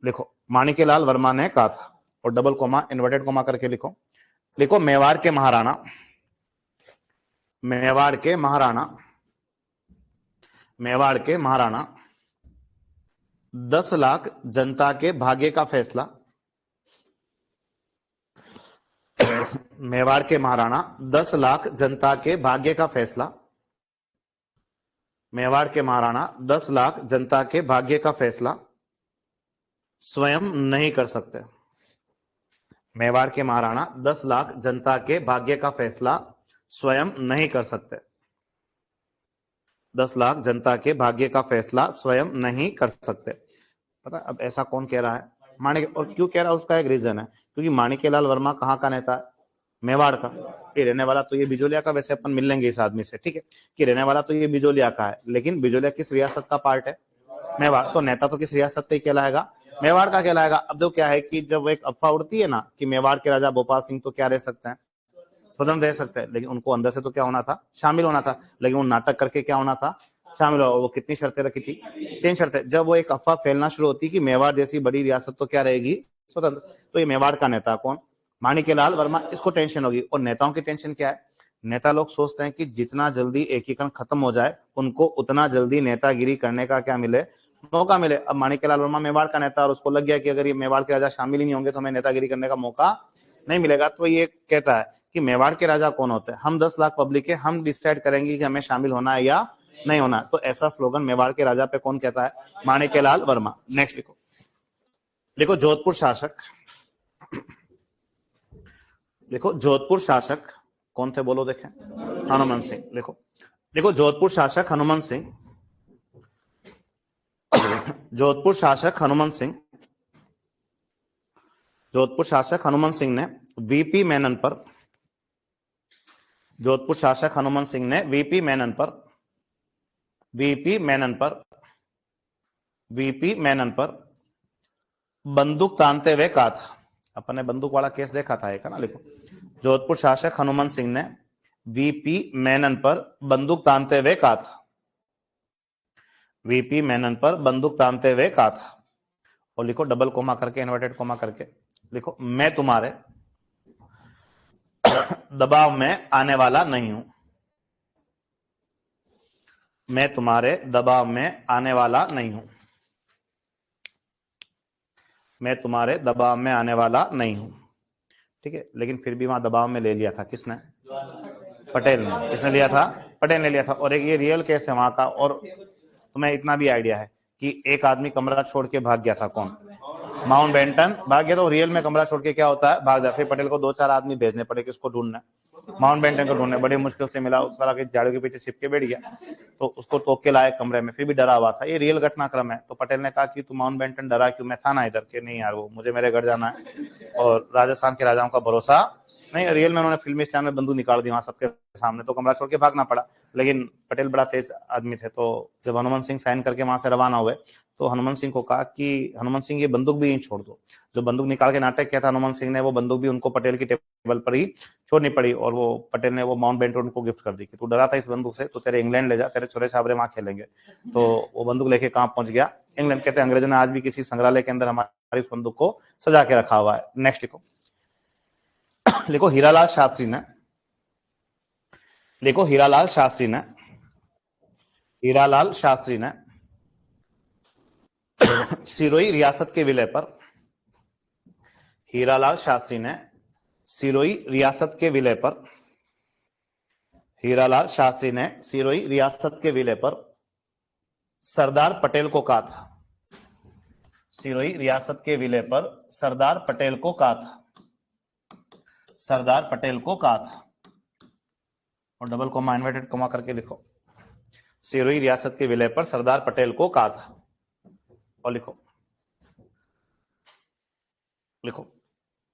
लिखो माणिक्यलाल वर्मा ने कहा था, और डबल कोमा इन्वर्टेड कोमा करके लिखो, लिखो मेवाड़ के महाराणा, मेवाड़ के महाराणा, मेवाड़ के महाराणा 10 लाख जनता के भाग्य का फैसला, मेवाड़ के महाराणा 10 लाख जनता के भाग्य का फैसला, मेवाड़ के महाराणा 10 लाख जनता के भाग्य का फैसला स्वयं नहीं कर सकते। मेवाड़ के महाराणा 10 लाख जनता के भाग्य का फैसला स्वयं नहीं कर सकते, 10 लाख जनता के भाग्य का फैसला स्वयं नहीं कर सकते। पता अब ऐसा कौन कह रहा है, माणिक। और क्यों कह रहा है उसका एक रीजन है, क्योंकि माणिक्यलाल वर्मा कहाँ का नेता है, मेवाड़ का। ये रहने वाला तो ये बिजोलिया का, वैसे अपन मिल लेंगे इस आदमी से, ठीक है, कि रहने वाला तो ये बिजोलिया का है, लेकिन बिजोलिया किस रियासत का पार्ट है, मेवाड़। तो नेता तो किस रियासत का कहलाएगा, मेवाड़ का कहलाएगा। अब तो क्या है कि जब एक अफवाह उड़ती है ना कि मेवाड़ के राजा भोपाल सिंह तो क्या रह सकते हैं, स्वतंत्र रह सकते हैं, लेकिन उनको अंदर से तो क्या होना था, शामिल होना था। लेकिन वो नाटक करके क्या होना था, शामिल हो। वो कितनी शर्तें रखी थी, 3 शर्तें। जब वो एक अफवाह फैलना शुरू होती कि मेवाड़ जैसी बड़ी रियासत तो क्या रहेगी, स्वतंत्र, तो ये मेवाड़ का नेता कौन, माणिक्यलाल वर्मा। इसको टेंशन होगी। और नेताओं की टेंशन क्या है, नेता लोग सोचते हैं कि जितना जल्दी एकीकरण खत्म हो जाए उनको उतना जल्दी नेतागिरी करने का क्या मिले, मौका मिले। अब माणिक्यलाल वर्मा मेवाड़ का नेता और उसको लग गया कि अगर ये मेवाड़ के राजा शामिल ही नहीं होंगे तो हमें नेतागिरी करने का मौका नहीं मिलेगा। तो ये कहता है कि मेवाड़ के राजा कौन होते हैं, हम 10 लाख पब्लिक है, हम डिसाइड करेंगे कि हमें शामिल होना है या नहीं होना। तो ऐसा स्लोगन मेवाड़ के राजा पे कौन कहता है, माणिक्यलाल वर्मा। नेक्स्ट लिखो, लिखो जोधपुर शासक, लिखो जोधपुर शासक कौन थे, बोलो देखें, हनुमान सिंह। लिखो, लिखो जोधपुर शासक हनुमान सिंह, जोधपुर शासक हनुमान सिंह, जोधपुर शासक हनुमान सिंह ने वीपी मेनन पर, जोधपुर शासक हनुमान सिंह ने वीपी मेनन पर, वीपी मेनन पर, वीपी मेनन पर बंदूक तानते हुए कहा था। अपन ने बंदूक वाला केस देखा था एक, है ना। लिखो जोधपुर शासक हनुमान सिंह ने वीपी मेनन पर बंदूक तानते हुए कहा था, वीपी मेनन पर बंदूक तानते हुए कहा था। और लिखो डबल कोमा करके, इन्वर्टेड कोमा करके लिखो, मैं तुम्हारे दबाव में आने वाला नहीं हूं, मैं तुम्हारे दबाव में आने वाला नहीं हूं, मैं तुम्हारे दबाव में आने वाला नहीं हूं, ठीक है। लेकिन फिर भी वहां दबाव में ले लिया था किसने, पटेल ने। किसने लिया था, पटेल ने लिया था। और एक ये रियल केस है वहां का। और तुम्हें इतना भी आइडिया है कि एक आदमी कमरा छोड़ के भाग गया था, कौन? माउंटबेटन भाग गया, तो रियल में कमरा छोड़ के क्या होता है, भाग जाता है। फिर पटेल को 2-4 आदमी भेजने पड़े कि उसको ढूंढना। माउंटबेटन को ढूंढने बड़ी मुश्किल से मिला, उस वाला के झाड़ू के पीछे छिप के बैठ गया, तो उसको टोक के लाए कमरे में, फिर भी डरा हुआ था। ये रियल घटनाक्रम है। तो पटेल ने कहा कि तू माउंटबेटन डरा क्यों? मैं था ना इधर के। नहीं यार, वो मुझे मेरे घर जाना है और राजस्थान के राजाओं का भरोसा नहीं। रियल में उन्होंने फिल्मी स्टाइल में बंदूक निकाल दी वहां सबके सामने, तो कमरा छोड़ के भागना पड़ा। लेकिन पटेल बड़ा तेज आदमी थे, तो जब हनुमान सिंह साइन करके वहां से रवाना हुए, तो हनुमान सिंह को कहा कि हनुमान सिंह ये बंदूक भी यहीं छोड़ दो। जो बंदूक निकाल के नाटक किया था हनुमान सिंह ने, वो बंदूक भी उनको पटेल की टेबल पर ही छोड़नी पड़ी, और वो पटेल ने वो माउंटबेटन को गिफ्ट कर दी कि तू डरा था इस बंदूक से, तो तेरे इंग्लैंड ले जा, तेरे छोरे छाबरे वहां खेलेंगे। तो वो बंदूक लेके कहां पहुंच गया? इंग्लैंड। कहते हैं अंग्रेजों ने आज भी किसी संग्रहालय के अंदर हमारी इस बंदूक को सजा के रखा हुआ है। नेक्स्ट लिखो, लिखो हीरालाल शास्त्री ने, लिखो हीरालाल शास्त्री ने, हीरालाल शास्त्री ने सिरोही रियासत के विलय पर, हीरालाल शास्त्री ने सिरोही रियासत के विलय पर, हीरालाल शास्त्री ने सिरोही रियासत के विलय पर सरदार पटेल को कहा था, सिरोही रियासत के विलय पर सरदार पटेल को कहा था, सरदार पटेल को कहा था। और डबल कोमा इन्वर्टेड कोमा करके लिखो, सिरोही रियासत के विलय पर सरदार पटेल को कहा था। और लिखो, लिखो,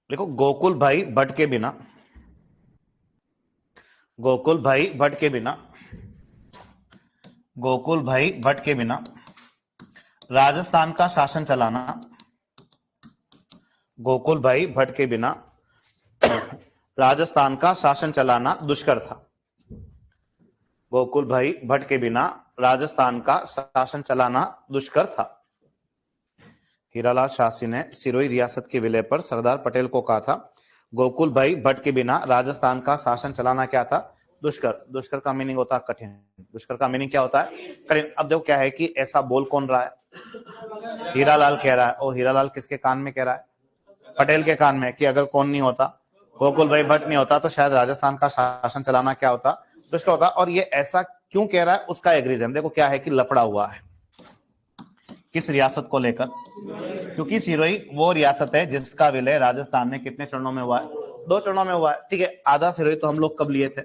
लिखो गोकुल भाई भट्ट के बिना, गोकुल भाई भट्ट के बिना, गोकुल भाई भट्ट के बिना राजस्थान का शासन चलाना, गोकुल भाई भट्ट के बिना राजस्थान का शासन चलाना दुष्कर था, गोकुल भाई भट्ट के बिना राजस्थान का शासन चलाना दुष्कर था। हीरालाल शास्त्री ने सिरोही रियासत के विलय पर सरदार पटेल को कहा था, गोकुल भाई भट्ट के बिना राजस्थान का शासन चलाना क्या था? दुष्कर। दुष्कर का मीनिंग होता है कठिन। दुष्कर का मीनिंग क्या होता है? कठिन। अब देखो क्या है कि ऐसा बोल कौन रहा है? हीरालाल कह रहा है। और हीरालाल किसके कान में कह रहा है? पटेल के कान में। कि अगर कौन नहीं होता, गोकुल भाई भट्ट नहीं होता, तो शायद राजस्थान का शासन चलाना क्या होता? दुष्कर होता। और ये ऐसा क्यों कह रहा है, उसका एक रीजन देखो क्या है कि लफड़ा हुआ है किस रियासत को लेकर। क्योंकि सिरोही वो रियासत है जिसका विलय राजस्थान में कितने चरणों में हुआ है? 2 चरणों में हुआ है। ठीक है, आधा सिरोही तो हम लोग कब लिए थे?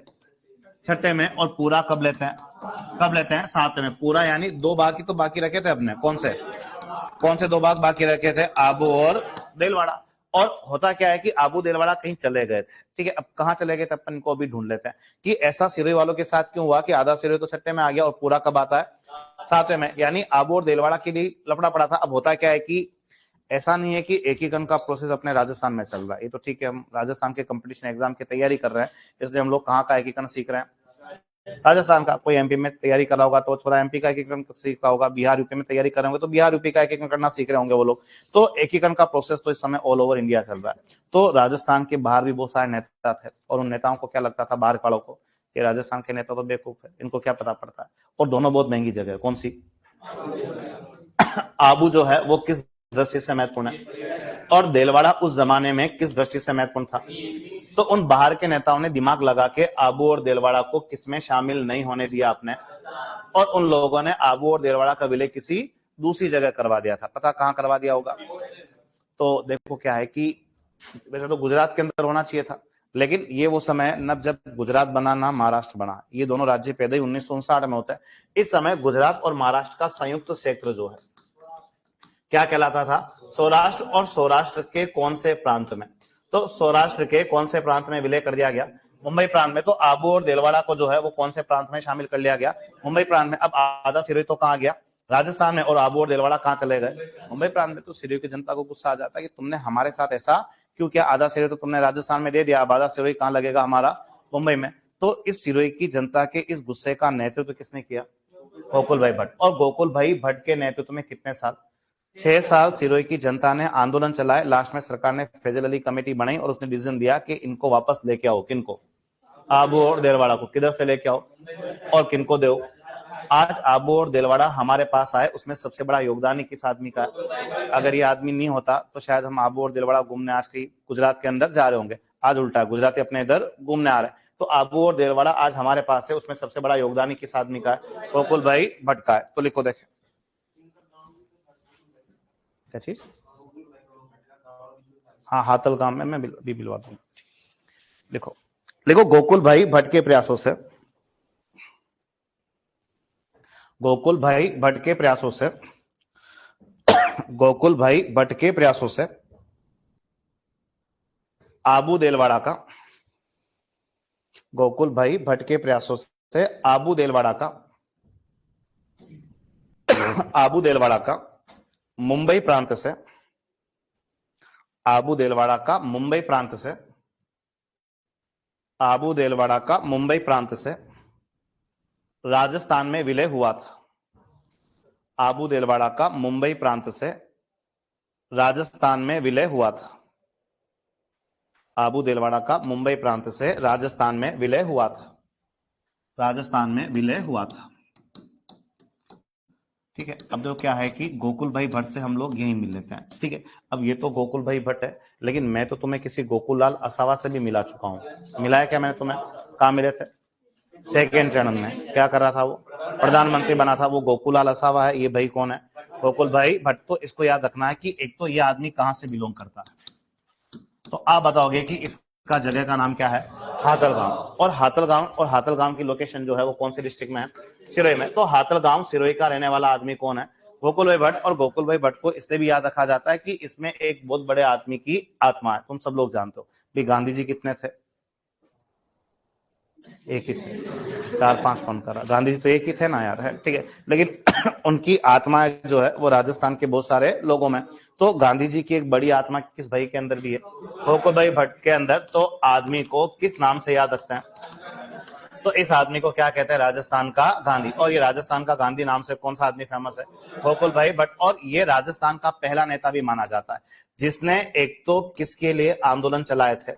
6ठे में। और पूरा कब लेते हैं? कब लेते हैं? 7वें में। पूरा यानी 2 भाग ही तो बाकी रखे थे अपने। कौन से? कौन से 2 भाग बाकी रखे थे? आबू और देलवाड़ा। और होता क्या है कि आबू देलवाड़ा कहीं चले गए थे। ठीक है, अब कहां चले गए थे अपन इनको अभी ढूंढ लेते हैं कि ऐसा सिरोही वालों के साथ क्यों हुआ कि आधा सिरोही तो 6ठे में आ गया और पूरा कब आता है? 7वें में। यानी आबू और देलवाड़ा के लिए लफड़ा पड़ा था। अब होता क्या है कि ऐसा नहीं है कि एकीकरण का प्रोसेस अपने राजस्थान में चल रहा है। ये तो ठीक है, हम राजस्थान के कंपटीशन एग्जाम की तैयारी कर रहे हैं, इसलिए हम लोग कहाँ का एकीकरण सीख रहे हैं? राजस्थान का। कोई एमपी में तैयारी कर रहा होगा तो छोरा एमपी का एकीकरण सीख रहा होगा, बिहार यूपी में तैयारी कर रहे होंगे तो बिहार यूपी का एकीकरण करना सीख रहे होंगे वो लोग। तो एकीकरण का प्रोसेस तो इस समय ऑल ओवर इंडिया चल रहा है। तो राजस्थान के बाहर भी बहुत सारे नेता थे, और उन नेताओं को क्या लगता था बाहर वालों को कि राजस्थान के नेता तो बेवकूफ है, इनको क्या पता पड़ता है। और दोनों बहुत महंगी जगह है। कौन सी? आबू जो है वो किस दृष्टि से महत्वपूर्ण है, और देलवाड़ा उस जमाने में किस दृष्टि से महत्वपूर्ण था? तो उन बाहर के नेताओं ने दिमाग लगा के आबू और देलवाड़ा को किसमें शामिल नहीं होने दिया आपने, और उन लोगों ने आबू और देलवाड़ा का विलय किसी दूसरी जगह करवा दिया था। पता कहां करवा दिया होगा? तो देखो क्या है कि वैसे तो गुजरात के अंदर होना चाहिए था, लेकिन ये वो समय न जब गुजरात बना ना महाराष्ट्र बना। ये दोनों राज्य पैदा ही 1959 में होता है। इस समय गुजरात और महाराष्ट्र का संयुक्त क्षेत्र जो है क्या कहलाता था? सौराष्ट्र। और सौराष्ट्र के कौन से प्रांत में? तो सौराष्ट्र के कौन से प्रांत में विलय कर दिया गया? मुंबई प्रांत में। तो आबू और देलवाड़ा को जो है वो कौन से प्रांत में शामिल कर लिया गया? मुंबई प्रांत में। अब आधा सिरोही तो कहां गया? राजस्थान में। और आबू और देलवाड़ा कहां चले गए? मुंबई प्रांत में। तो सिरोही की जनता को गुस्सा आ जाता है कि तुमने हमारे साथ ऐसा क्यों किया? आधा सिरोही तो तुमने राजस्थान में दे दिया, अब आधा सिरोही कहां लगेगा हमारा? मुंबई में। तो इस सिरोही की जनता के इस गुस्से का नेतृत्व किसने किया? गोकुल भाई भट्ट। और गोकुल भाई भट्ट के नेतृत्व में कितने साल? 6 साल सिरोही की जनता ने आंदोलन चलाए। लास्ट में सरकार ने फैजल अली कमेटी बनाई और उसने डिसीजन दिया कि इनको वापस लेके आओ। किनको? आबू और देलवाड़ा को। किधर से लेके आओ और किनको दो? आज आबू और देलवाड़ा हमारे पास आए, उसमें सबसे बड़ा योगदान ही किस आदमी का है? अगर ये आदमी नहीं होता तो शायद हम आबू और देलवाड़ा घूमने आज कहीं गुजरात के अंदर जा रहे होंगे। आज उल्टा, गुजराती अपने इधर घूमने आ रहे हैं। तो आबू और देलवाड़ा आज हमारे पास है, उसमें सबसे बड़ा योगदान ही किस आदमी का है? गोकुल भाई भट्ट का है। तो लिखो देखें, क्या चीज? हाँ, हातल गांव में मैं भी बिलवा दूंगा। लिखो लिखो, गोकुल भाई भट्ट के प्रयासों से, गोकुल भाई भट्ट के प्रयासों से, गोकुल भाई भट्ट के प्रयासों से आबू देलवाड़ा का, गोकुल भाई भट्ट के प्रयासों से आबू देलवाड़ा का, आबू देलवाड़ा का मुंबई प्रांत से, आबू देलवाड़ा का मुंबई प्रांत से, आबू देलवाड़ा का मुंबई प्रांत से राजस्थान में विलय हुआ था। आबू देलवाड़ा का मुंबई प्रांत से राजस्थान में विलय हुआ था। आबू देलवाड़ा का मुंबई प्रांत से राजस्थान में विलय हुआ था। राजस्थान में विलय हुआ था। ठीक है, अब देखो क्या है कि गोकुल भाई भट्ट से हम लोग यही मिल लेते हैं। ठीक है, अब ये तो गोकुल भाई भट्ट है, लेकिन मैं तो तुम्हें किसी गोकुललाल असावा से भी मिला चुका हूं। मिला है क्या मैंने तुम्हें? कहां मिले थे? सेकेंड चरण में। क्या कर रहा था वो? प्रधानमंत्री बना था। वो गोकुललाल असावा है। ये भाई कौन है? गोकुल भाई भट्ट। तो इसको याद रखना है कि एक तो ये आदमी कहां से बिलोंग करता है। तो आप बताओगे कि इसका जगह का नाम क्या है? हाथलगांव। और हाथलगांव की लोकेशन जो है वो कौन से डिस्ट्रिक्ट में है? सिरोही में। तो हाथलगांव सिरोही का रहने वाला आदमी कौन है? गोकुल भाई भट्ट। और गोकुल भाई भट्ट को इसलिए भी याद रखा जाता है कि इसमें एक बहुत बड़े आदमी की आत्मा है। तुम सब लोग जानते हो भी गांधी जी कितने थे? एक ही थे। 4-5 कौन कर रहा? गांधी जी तो एक ही थे ना यार, है। ठीक है, लेकिन उनकी आत्मा जो है वो राजस्थान के बहुत सारे लोगों में। तो गांधी जी की एक बड़ी आत्मा किस भाई के अंदर भी है? गोकुल भाई भट्ट के अंदर। तो आदमी को किस नाम से याद रखते हैं? तो इस आदमी को क्या कहते हैं? राजस्थान का गांधी। और ये राजस्थान का गांधी नाम से कौन सा आदमी फेमस है? गोकुल भाई भट्ट। और ये राजस्थान का पहला नेता भी माना जाता है जिसने एक तो किसके लिए आंदोलन चलाए थे।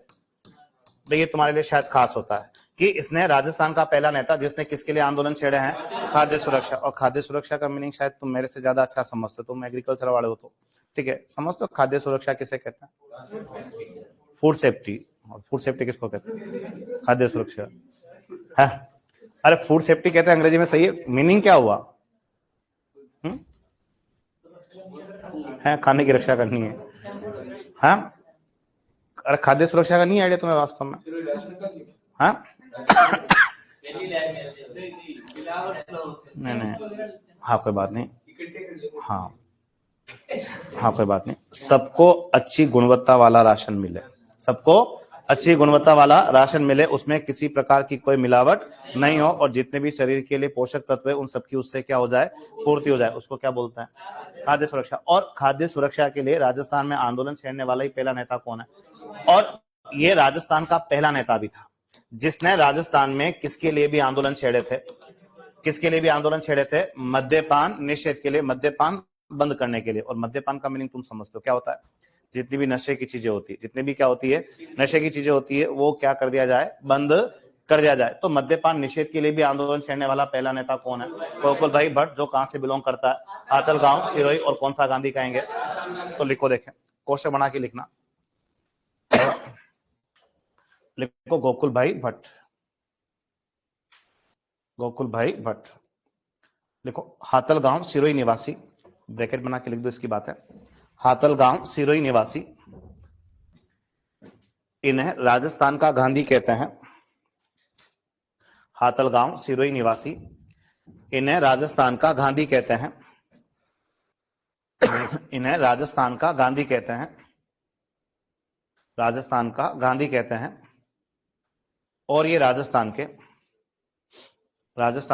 ये तुम्हारे लिए शायद खास होता है कि इसने राजस्थान का पहला नेता जिसने किसके लिए आंदोलन छेड़े हैं? खाद्य सुरक्षा। और खाद्य सुरक्षा का मीनिंग शायद तुम मेरे से ज्यादा अच्छा समझते हो, तुम एग्रीकल्चर वाले हो तो। ठीक है, समझते हो खाद्य सुरक्षा किसे कहते हैं? Food safety. और फूड सेफ्टी किसको कहते हैं? खाद्य सुरक्षा है। अरे फूड सेफ्टी कहते हैं अंग्रेजी में, सही है। मीनिंग क्या हुआ? है खाने की रक्षा करनी है। हाँ, अरे खाद्य सुरक्षा का नहीं आइडिया तुम्हें वास्तव में? हाँ नहीं, हाँ कोई बात नहीं। हाँ हाँ कोई बात नहीं। सबको अच्छी गुणवत्ता वाला राशन मिले, सबको अच्छी गुणवत्ता वाला राशन मिले, उसमें किसी प्रकार की कोई मिलावट नहीं हो, और जितने भी शरीर के लिए पोषक तत्व है उन सबकी उससे क्या हो जाए? पूर्ति हो जाए। उसको क्या बोलते हैं? खाद्य सुरक्षा। और खाद्य सुरक्षा के लिए राजस्थान में आंदोलन छेड़ने वाला ही पहला नेता कौन है? और ये राजस्थान का पहला नेता भी था जिसने राजस्थान में किसके लिए भी आंदोलन छेड़े थे? किसके लिए भी आंदोलन छेड़े थे? मद्यपान निषेध के लिए, मद्यपान बंद करने के लिए। और मद्यपान का मीनिंग तुम समझते हो क्या होता है? जितनी भी नशे की चीजें होती है, जितनी भी क्या होती है? नशे की चीजें होती है, वो क्या कर दिया जाए? बंद कर दिया जाए। तो मद्यपान निषेध के लिए भी आंदोलन छेड़ने वाला पहला नेता कौन है? गोकुल भाई भट्ट, जो कहां से बिलोंग करता है? हाथलगांव, सिरोही। और कौन सा गांधी कहेंगे? तो लिखो, देखें क्वेश्चन बना के लिखना। लिखो गोकुल भाई भट्ट, गोकुल भाई भट्ट। लिखो हाथलगांव सिरोही निवासी, ब्रैकेट बना के लिख दो, इसकी बात है। हाथलगांव सिरोही निवासी, इन्हें राजस्थान का गांधी कहते हैं। हाथलगांव सिरोही निवासी, इन्हें राजस्थान का गांधी कहते हैं। इन्हें राजस्थान का गांधी कहते हैं, राजस्थान का गांधी कहते हैं। और ये राजस्थान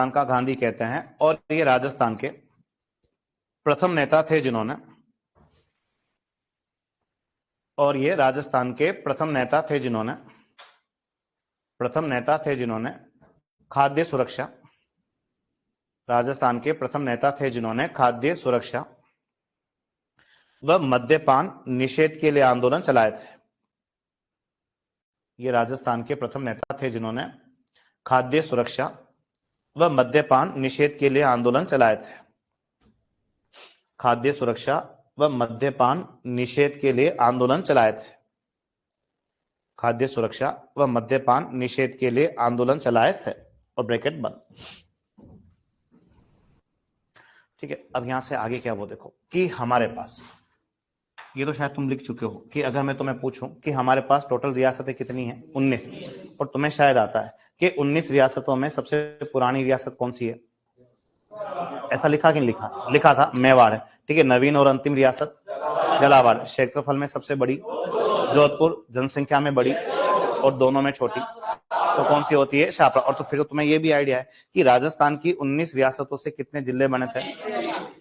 का गांधी कहते हैं। और ये राजस्थान के प्रथम नेता थे जिन्होंने, और ये राजस्थान के प्रथम नेता थे जिन्होंने खाद्य सुरक्षा, राजस्थान के प्रथम नेता थे जिन्होंने खाद्य सुरक्षा व मद्यपान निषेध के लिए आंदोलन चलाए थे। ये राजस्थान के प्रथम नेता थे जिन्होंने खाद्य सुरक्षा व मद्यपान निषेध के लिए आंदोलन चलाए थे। खाद्य सुरक्षा व मद्यपान निषेध के लिए आंदोलन चलाए थे। खाद्य सुरक्षा व मद्यपान निषेध के लिए आंदोलन चलाए थे। और ब्रैकेट बंद। ठीक है, अब यहां से आगे क्या वो देखो कि हमारे पास ये तो शायद तुम लिख चुके हो कि अगर मैं तुम्हें पूछूं कि हमारे पास टोटल रियासतें कितनी हैं, 19, और तुम्हें शायद आता है कि 19 रियासतों में सबसे पुरानी रियासत कौन सी है, ऐसा लिखा कि नहीं लिखा? लिखा था मेवाड़ है, ठीक है। नवीन और अंतिम रियासत झालावाड़, क्षेत्रफल में सबसे बड़ी जोधपुर, जनसंख्या में बड़ी और दोनों में छोटी तो कौन सी होती है, शाहपुरा। और तो फिर तो तुम्हें ये भी आइडिया है कि राजस्थान की 19 रियासतों से कितने जिले बने थे,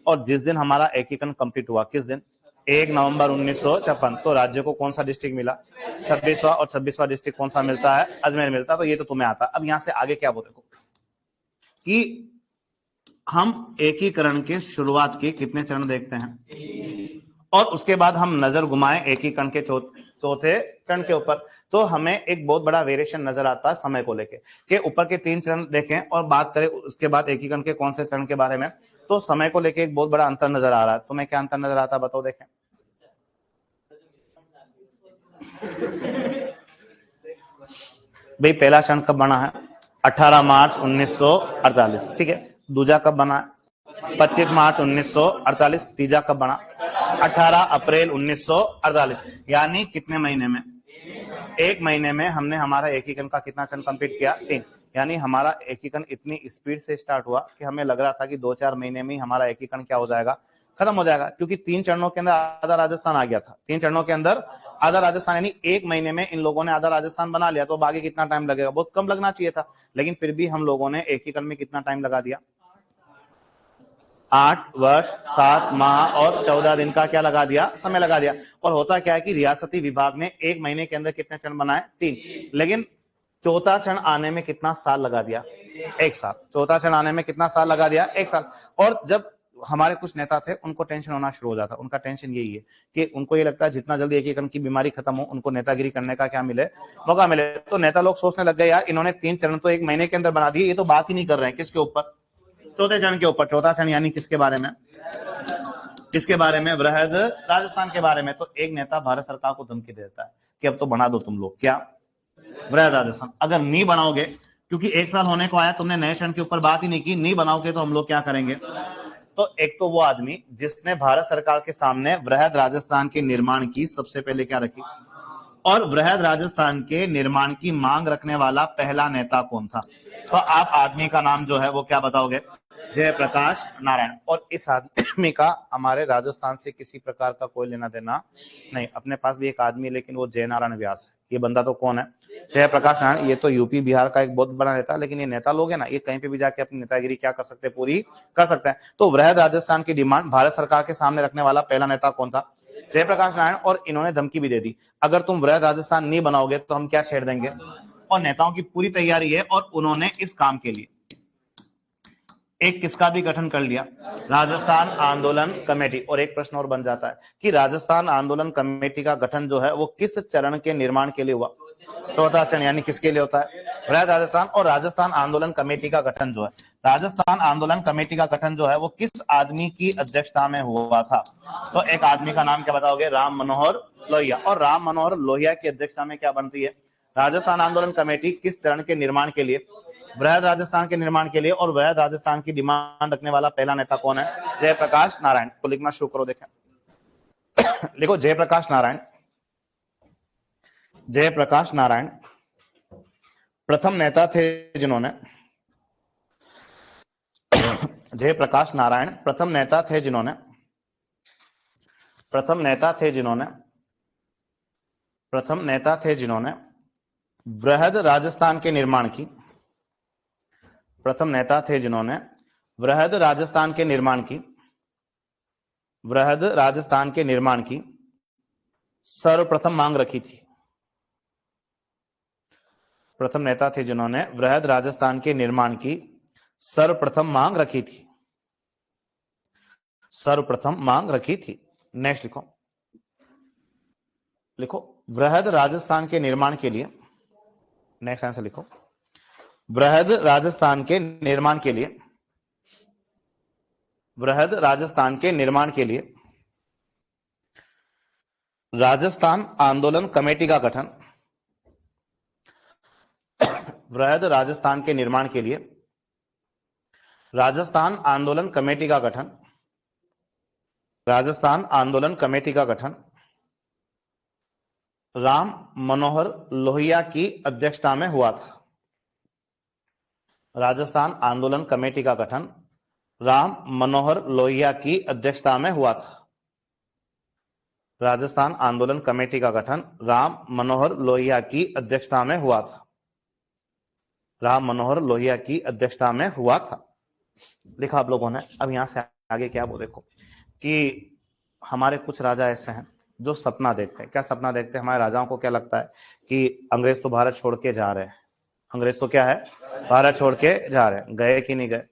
और जिस दिन हमारा एकीकरण कंप्लीट हुआ, किस दिन, 1 नवंबर 1956, तो राज्य को कौन सा डिस्ट्रिक्ट मिला, 26वां, और 26वां डिस्ट्रिक्ट कौन सा मिलता है, अजमेर मिलता है। तो ये तो तुम्हें आता। अब यहां से आगे क्या बोलते देखो कि हम एकीकरण के शुरुआत के कितने चरण देखते हैं, और उसके बाद हम नजर घुमाएं एकीकरण के चौथे चरण के ऊपर, तो हमें एक बहुत बड़ा वेरिएशन नजर आता है समय को लेके, कि ऊपर के 3 चरण देखें और बात करें उसके बाद एकीकरण के कौन से चरण के बारे में, तो समय को लेके एक बहुत बड़ा अंतर नजर आ रहा है। तुम्हें क्या अंतर नजर आता है बताओ, देखें। भाई पहला चरण कब बना है, 18 मार्च 1948, ठीक है। दूजा कब बना है, 25 मार्च 1948। तीजा कब बना, 18 अप्रैल 1948। यानी कितने महीने में, 1 महीने में हमने हमारा एकीकरण का कितना चरण कंप्लीट किया, 3। यानी हमारा एकीकरण इतनी स्पीड से स्टार्ट हुआ कि हमें लग रहा था कि 2-4 महीने में ही हमारा एकीकरण क्या हो जाएगा, खत्म हो जाएगा, क्योंकि 3 चरणों के अंदर आधा राजस्थान आ गया था। 3 चरणों के अंदर आधा राजस्थान, यानी 1 महीने में इन लोगों ने आधा राजस्थान बना लिया। तो बाकी कितना टाइम लगेगा, बहुत कम लगना चाहिए था, लेकिन फिर भी हम लोगों ने एकीकरण में कितना टाइम लगा दिया, 8 वर्ष 7 माह और 14 दिन का क्या लगा दिया, समय लगा दिया। और होता क्या है कि रियासती विभाग ने 1 महीने के अंदर कितने चरण बनाए, 3, लेकिन चौथा चरण आने में कितना साल लगा दिया, 1 साल। चौथा चरण आने में कितना साल लगा दिया, 1 साल। और जब हमारे कुछ नेता थे, उनको टेंशन होना शुरू हो जाता। उनका टेंशन यही है कि उनको ये लगता है जितना जल्दी एकीकरण की बीमारी खत्म हो, उनको नेतागिरी करने का क्या मिले, मौका मिले। तो नेता लोग सोचने लग गए, यार इन्होंने 3 चरण तो 1 महीने के अंदर बना दिए, ये तो बात ही नहीं कर रहे हैं किसके ऊपर, चौथे चरण के ऊपर। चौथा चरण यानी किसके बारे में, किसके बारे में, वृहद राजस्थान के बारे में। तो एक नेता भारत सरकार को धमकी देता है कि अब तो बना दो तुम लोग, क्या, वृहद राजस्थान। अगर नहीं बनाओगे, क्योंकि 1 साल होने को आया, तुमने नए चरण के ऊपर बात ही नहीं की, नहीं बनाओगे तो हम लोग क्या करेंगे। तो एक तो वो आदमी जिसने भारत सरकार के सामने वृहद राजस्थान के निर्माण की सबसे पहले क्या रखी, और वृहद राजस्थान के निर्माण की मांग रखने वाला पहला नेता कौन था, तो आप आदमी का नाम जो है वो क्या बताओगे, जयप्रकाश नारायण। और इस आदमी का हमारे राजस्थान से किसी प्रकार का कोई लेना देना नहीं। अपने पास भी एक आदमी, लेकिन वो जय नारायण व्यास है। ये बंदा तो कौन है, जयप्रकाश नारायण। ये तो यूपी बिहार का एक बहुत बड़ा नेता है, लेकिन ये नेता लोग है ना, ये कहीं पे भी जाके अपनी नेतागिरी क्या कर सकते हैं, पूरी कर सकते हैं। तो वृहद राजस्थान की डिमांड भारत सरकार के सामने रखने वाला पहला नेता कौन था, जयप्रकाश नारायण। और इन्होंने धमकी भी दे दी, अगर तुम वृहद राजस्थान नहीं बनाओगे तो हम क्या छेड़ देंगे। और नेताओं की पूरी तैयारी है, और उन्होंने इस काम के लिए एक किसका भी गठन कर लिया, राजस्थान आंदोलन कमेटी। और एक प्रश्न और बन जाता है कि राजस्थान आंदोलन कमेटी का गठन जो है वो किस चरण के निर्माण के लिए हुआ, चौथा चरण। यानी किसके लिए होता है, वृहद राजस्थान। और राजस्थान आंदोलन कमेटी का गठन जो है, राजस्थान आंदोलन कमेटी का गठन जो है वो किस आदमी की अध्यक्षता में हुआ था, तो एक आदमी का नाम क्या बताओगे, राम मनोहर लोहिया। और राम मनोहर लोहिया की अध्यक्षता में क्या बनती है, राजस्थान आंदोलन कमेटी। किस चरण के निर्माण के लिए, वृहद राजस्थान के निर्माण के लिए। और वृहद राजस्थान की डिमांड रखने वाला पहला नेता कौन है, जयप्रकाश नारायण। तो लिखना शुरू करो, देखें लिखो, जयप्रकाश नारायण। जयप्रकाश नारायण प्रथम नेता थे जिन्होंने, जयप्रकाश नारायण प्रथम नेता थे जिन्होंने वृहद राजस्थान के निर्माण की, प्रथम नेता थे जिन्होंने वृहद राजस्थान के निर्माण की सर्वप्रथम मांग रखी थी। प्रथम नेता थे जिन्होंने वृहद राजस्थान के निर्माण की सर्वप्रथम मांग रखी थी, सर्वप्रथम मांग रखी थी। नेक्स्ट लिखो वृहद राजस्थान के निर्माण के लिए, नेक्स्ट आंसर लिखो, वृहद राजस्थान के निर्माण के लिए, वृहद राजस्थान के निर्माण के लिए राजस्थान आंदोलन कमेटी का गठन, वृहद राजस्थान के निर्माण के लिए राजस्थान आंदोलन कमेटी का गठन, राजस्थान आंदोलन कमेटी का गठन राम मनोहर लोहिया की अध्यक्षता में हुआ था। राजस्थान आंदोलन कमेटी का गठन राम मनोहर लोहिया की अध्यक्षता में हुआ था। राजस्थान आंदोलन कमेटी का गठन राम मनोहर लोहिया की अध्यक्षता में हुआ था। राम मनोहर लोहिया की अध्यक्षता में हुआ था, लिखा आप लोगों ने। अब यहां से आगे क्या वो देखो कि हमारे कुछ राजा ऐसे हैं जो सपना देखते हैं। क्या सपना देखते हैं? हमारे राजाओं को क्या लगता है कि अंग्रेज तो भारत छोड़ के जा रहे हैं। अंग्रेज तो क्या है? भारत छोड़ के जा रहे हैं। गए कि नहीं गए?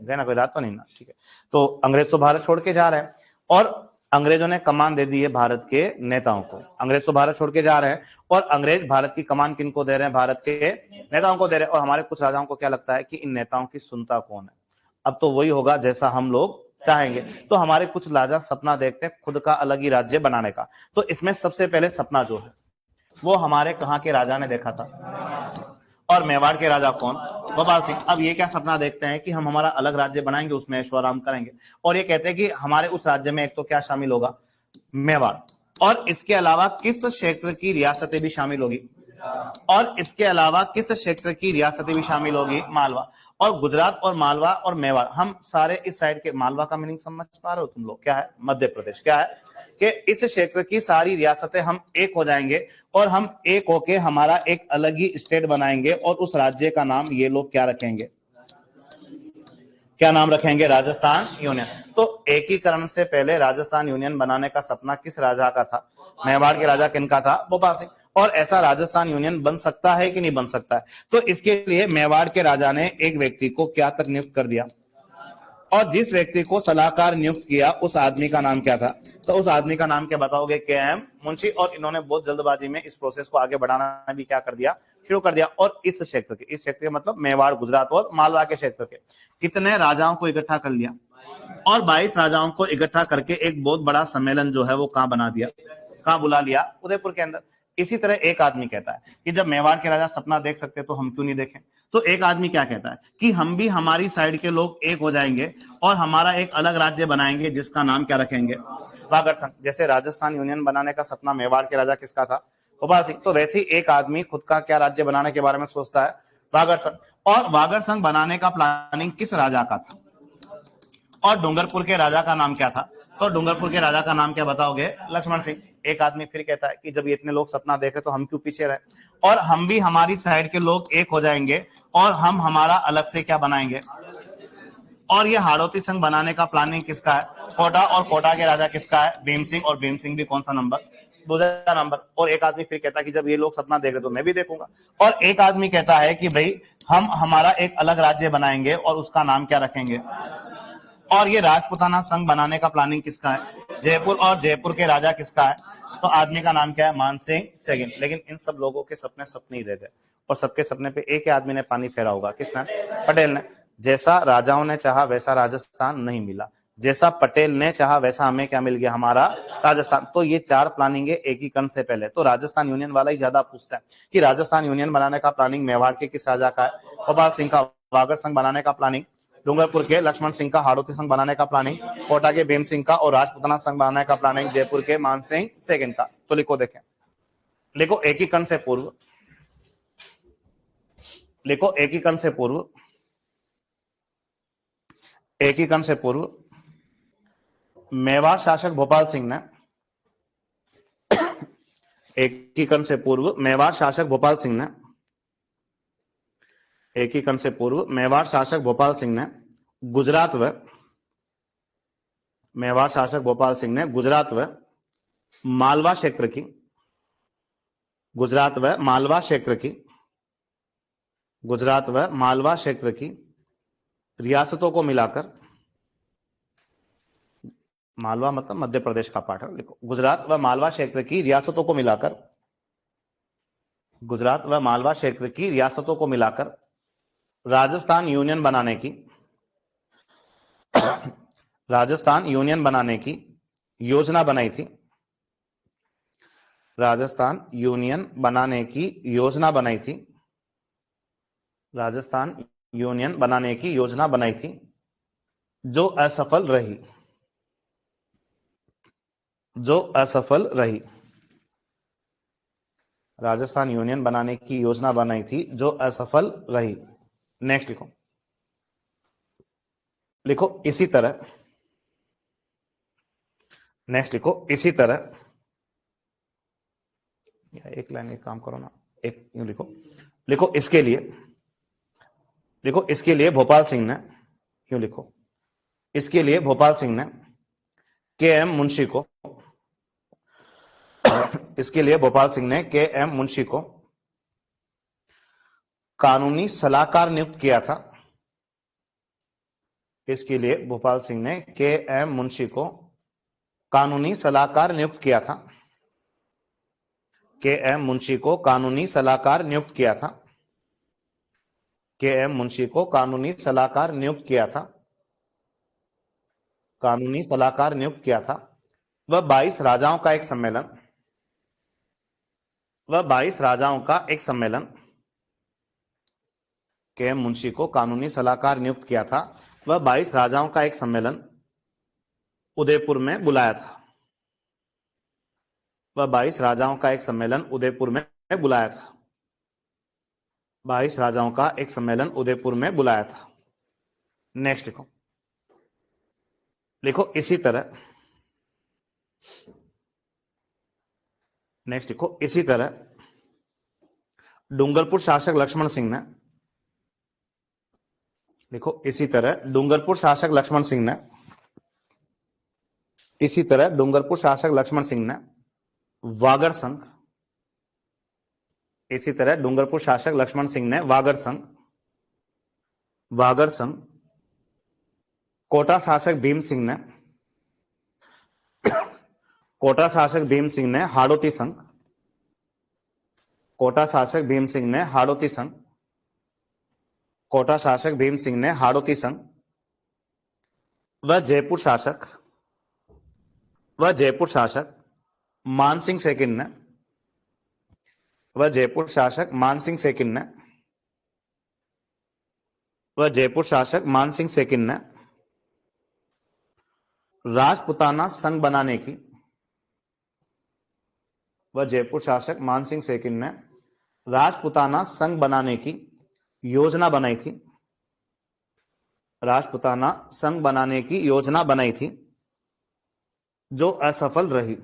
गए ना, कोई बात तो नहीं ना, ठीक है। तो अंग्रेज तो भारत छोड़ के जा रहे हैं और अंग्रेजों ने कमान दे दी है भारत के नेताओं को। अंग्रेज तो भारत छोड़ के जा रहे हैं और अंग्रेज भारत की कमान किनको दे रहे हैं? भारत के नेताओं को दे रहे हैं। और हमारे कुछ राजाओं को क्या लगता है कि इन नेताओं की सुनता कौन है? अब तो वही होगा जैसा हम लोग चाहेंगे। तो हमारे कुछ राजा सपना देखते हैं खुद का अलग ही राज्य बनाने का। तो इसमें सबसे पहले सपना जो है वो हमारे कहां के राजा ने देखा था? और मेवाड़ के राजा कौन? गोपाल सिंह। अब ये क्या सपना देखते हैं कि हम हमारा अलग राज्य बनाएंगे, उसमें ऐशो आराम करेंगे। और ये कहते हैं कि हमारे उस राज्य में एक तो क्या शामिल होगा? मेवाड़। और इसके अलावा किस क्षेत्र की रियासतें भी शामिल होगी? और इसके अलावा किस क्षेत्र की रियासतें भी शामिल होगी? मालवा। और गुजरात और मालवा और मेवाड़, हम सारे इस साइड के। मालवा का मीनिंग समझ पा रहे हो तुम लोग? क्या है? मध्य प्रदेश। क्या है कि इस क्षेत्र की सारी रियासतें हम एक हो जाएंगे और हम एक होके हमारा एक अलग ही स्टेट बनाएंगे और उस राज्य का नाम ये लोग क्या रखेंगे? क्या नाम रखेंगे? राजस्थान यूनियन। तो एकीकरण से पहले राजस्थान यूनियन बनाने का सपना किस राजा का था? मेवाड़ के राजा किनका था? भोपाल सिंह। और ऐसा राजस्थान यूनियन बन सकता है कि नहीं बन सकता है? तो इसके लिए मेवाड़ के राजा ने एक व्यक्ति को क्या तक नियुक्त कर दिया, और जिस व्यक्ति को सलाहकार नियुक्त किया उस आदमी का नाम क्या था? तो उस आदमी का नाम क्या बताओगे? के.एम. मुंशी। और इन्होंने बहुत जल्दबाजी में इस प्रोसेस को आगे बढ़ाना भी क्या कर दिया? शुरू कर दिया। और इस क्षेत्र के, इस क्षेत्र के मतलब मेवाड़, गुजरात और मालवा के क्षेत्र के कितने राजाओं को इकट्ठा कर लिया? और 22 राजाओं को इकट्ठा करके एक बहुत बड़ा सम्मेलन जो है वो कहां बना दिया? कहां बुला लिया? उदयपुर के अंदर। इसी तरह एक आदमी कहता है कि जब मेवाड़ के राजा सपना देख सकते तो हम क्यों नहीं देखें? तो एक आदमी क्या कहता है कि हम भी हमारी साइड के लोग एक हो जाएंगे और हमारा एक अलग राज्य बनाएंगे जिसका नाम क्या रखेंगे? वागड़ संघ। जैसे राजस्थान यूनियन बनाने का सपना मेवाड़ के राजा किसका था? गोपाल सिंह। तो वैसे ही एक आदमी खुद का क्या राज्य बनाने के बारे में सोचता है? वागड़ संघ। और वागड़ संघ बनाने का प्लानिंग किस राजा का था? और डूंगरपुर के राजा का नाम क्या था? तो डूंगरपुर के राजा का नाम क्या बताओगे? लक्ष्मण सिंह। एक आदमी फिर कहता है कि जब ये इतने लोग सपना देख रहे तो हम क्यों पीछे रहे, और हम भी हमारी साइड के लोग एक हो जाएंगे और हम हमारा अलग से क्या बनाएंगे? और ये हाड़ौती संघ बनाने का प्लानिंग किसका है? कोटा। और कोटा के राजा किसका है? भीम सिंह। और भीम सिंह भी कौन सा नंबर? दूसरा नंबर। और एक आदमी फिर कहता है कि जब ये लोग सपना देख रहे तो मैं भी देखूंगा। और एक आदमी कहता है कि भाई हम हमारा एक अलग राज्य बनाएंगे और उसका नाम क्या रखेंगे? और ये राजपुताना संघ बनाने का प्लानिंग किसका है? जयपुर। और जयपुर के राजा किसका है? तो आदमी का नाम क्या है? मानसिंह सेकंड। लेकिन इन सब लोगों के सपने सपने ही रह गए और सबके सपने पे एक ही आदमी ने पानी फेरा होगा। किसने? पटेल ने। जैसा राजाओं ने चाहा वैसा राजस्थान नहीं मिला, जैसा पटेल ने चाहा वैसा हमें क्या मिल गया? हमारा राजस्थान। तो ये 4 प्लानिंग है एकीकरण से पहले। तो राजस्थान यूनियन वाला ही ज्यादा पूछता है कि राजस्थान यूनियन बनाने का प्लानिंग मेवाड़ के किस राजा का है? गोपाल सिंह का। वागड़ संघ बनाने का प्लानिंग डूंगरपुर के लक्ष्मण सिंह का। हाड़ौती संघ बनाने का प्लानिंग कोटा के भीम सिंह का। और राजपुताना संघ बनाने का प्लानिंग जयपुर के मानसिंह सेकंड का। तो लिखो, देखें, लिखो एकीकरण से पूर्व, लिखो एकीकरण से पूर्व, एकीकरण से पूर्व मेवाड़ शासक भोपाल सिंह ने, एकीकरण से पूर्व मेवाड़ शासक भोपाल सिंह ने, एकीकरण से पूर्व मेवाड़ शासक भोपाल सिंह ने गुजरात व मेवाड़ शासक भोपाल सिंह ने गुजरात व मालवा क्षेत्र की, गुजरात व मालवा क्षेत्र की, गुजरात व मालवा क्षेत्र की रियासतों को मिलाकर, मालवा मतलब मध्य प्रदेश का पार्ट है, लिखो, गुजरात व मालवा क्षेत्र की रियासतों को मिलाकर, गुजरात व मालवा क्षेत्र की रियासतों को मिलाकर राजस्थान यूनियन बनाने की, राजस्थान यूनियन बनाने की योजना बनाई थी, राजस्थान यूनियन बनाने की योजना बनाई थी, राजस्थान यूनियन बनाने की योजना बनाई थी जो असफल रही, जो असफल रही। राजस्थान यूनियन बनाने की योजना बनाई थी जो असफल रही। नेक्स्ट लिखो, लिखो इसी तरह, नेक्स्ट लिखो इसी तरह, या एक लाइन एक काम करो ना, एक यूं लिखो, लिखो इसके लिए, लिखो इसके लिए भोपाल सिंह ने, यूं लिखो, इसके लिए भोपाल सिंह ने के एम मुंशी को, इसके लिए भोपाल सिंह ने के एम मुंशी को कानूनी सलाहकार नियुक्त किया था। इसके लिए भोपाल सिंह ने के एम मुंशी को कानूनी सलाहकार नियुक्त किया था। के एम मुंशी को कानूनी सलाहकार नियुक्त किया था। के एम मुंशी को कानूनी सलाहकार नियुक्त किया था। कानूनी सलाहकार नियुक्त किया था। वह 22 राजाओं का एक सम्मेलन, वह 22 राजाओं का एक सम्मेलन, के एम मुंशी को कानूनी सलाहकार नियुक्त किया था। वह 22 राजाओं का एक सम्मेलन उदयपुर में बुलाया था। वह 22 राजाओं का एक सम्मेलन उदयपुर में बुलाया था। 22 राजाओं का एक सम्मेलन उदयपुर में बुलाया था। नेक्स्ट लिखो, लिखो इसी तरह, नेक्स्ट लिखो इसी तरह डूंगरपुर शासक लक्ष्मण सिंह ने, लिखो इसी तरह डूंगरपुर शासक लक्ष्मण सिंह ने, इसी तरह डूंगरपुर शासक लक्ष्मण सिंह ने वागड़ संघ, इसी तरह डूंगरपुर शासक लक्ष्मण सिंह ने वागड़ संघ, वागड़ संघ, कोटा शासक भीम सिंह ने, कोटा शासक भीम सिंह ने हाड़ौती संघ, कोटा शासक भीम सिंह ने हाड़ौती संघ, कोटा शासक भीम सिंह ने हाड़ौती संघ, वह जयपुर शासक, वह जयपुर शासक मानसिंह सेकिन ने, वह जयपुर शासक मानसिंह सेकिन ने, वह जयपुर शासक मानसिंह सेकिन ने राजपुताना संघ बनाने की, वह जयपुर शासक मानसिंह सेकिन ने राजपुताना संघ बनाने की योजना बनाई थी। राजपुताना संघ बनाने की योजना बनाई थी जो असफल रही।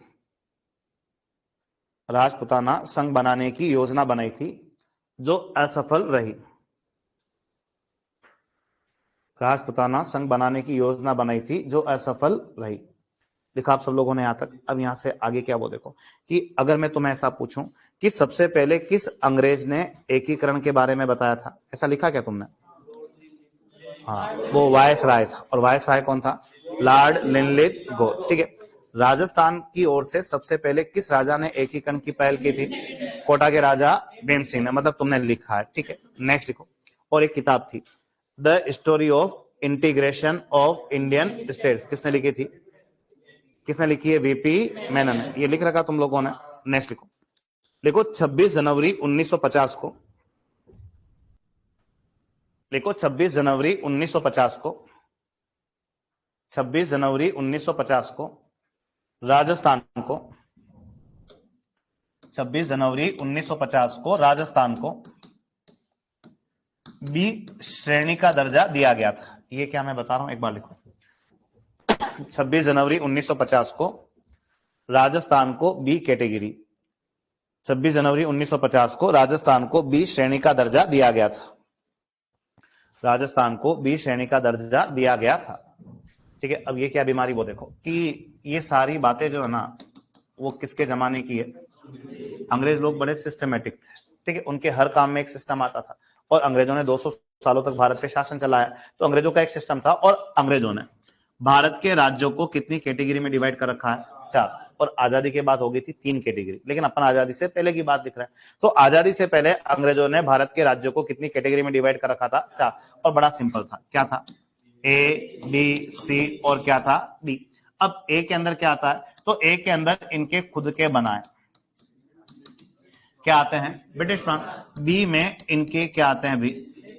राजपुताना संघ बनाने की योजना बनाई थी जो असफल रही। राजपुताना संघ बनाने की योजना बनाई थी जो असफल रही। लिखा आप सब लोगों ने यहां तक। अब यहां से आगे क्या, वो देखो कि अगर मैं तुम्हें ऐसा पूछूं कि सबसे पहले किस अंग्रेज ने एकीकरण के बारे में बताया था, ऐसा लिखा क्या तुमने? हाँ, वो वायस राय था। और वायस राय कौन था? लॉर्ड लिनलिथ गो। ठीक है, राजस्थान की ओर से सबसे पहले किस राजा ने एकीकरण की पहल की थी? कोटा के राजा भीम सिंह ने। मतलब तुमने लिखा है। ठीक है, नेक्स्ट लिखो। और एक किताब थी the story of integration of Indian states, किसने लिखी थी? किसने लिखी है? वीपी मेनन ने। ये लिख रखा तुम लोगों ने। नेक्स्ट लिखो, लिखो 26 जनवरी 1950 को, लिखो 26 जनवरी 1950 को, 26 जनवरी 1950 को राजस्थान को, 26 जनवरी 1950 को राजस्थान को बी श्रेणी का दर्जा दिया गया था। ये क्या मैं बता रहा हूं, एक बार लिखो। 26 जनवरी 1950 को राजस्थान को बी कैटेगरी, 26 जनवरी 1950 को राजस्थान को बी श्रेणी का दर्जा दिया गया था। राजस्थान को बी श्रेणी का दर्जा दिया गया था। ठीक है, अब ये क्या बीमारी, वो देखो कि ये सारी बातें जो है ना, वो किसके जमाने की है? अंग्रेज लोग बड़े सिस्टमेटिक थे। ठीक है, उनके हर काम में एक सिस्टम आता था। और अंग्रेजों ने 200 सालों तक भारत पे शासन चलाया, तो अंग्रेजों का एक सिस्टम था। और अंग्रेजों ने भारत के राज्यों को कितनी कैटेगरी में डिवाइड कर रखा है? 4। और आजादी के बाद हो गई थी 3 कैटेगरी। लेकिन अपन आजादी से पहले की बात दिख रहा है। तो आजादी से पहले अंग्रेजों ने भारत के राज्यों को कितनी कैटेगरी में डिवाइड कर रखा था? 4। और बड़ा सिंपल था, क्या था? ए, बी, सी और क्या था? डी। अब ए के अंदर क्या आता है? तो ए के अंदर इनके खुद के बनाए क्या आते हैं? ब्रिटिश प्रांत। बी में इनके क्या आते हैं? भी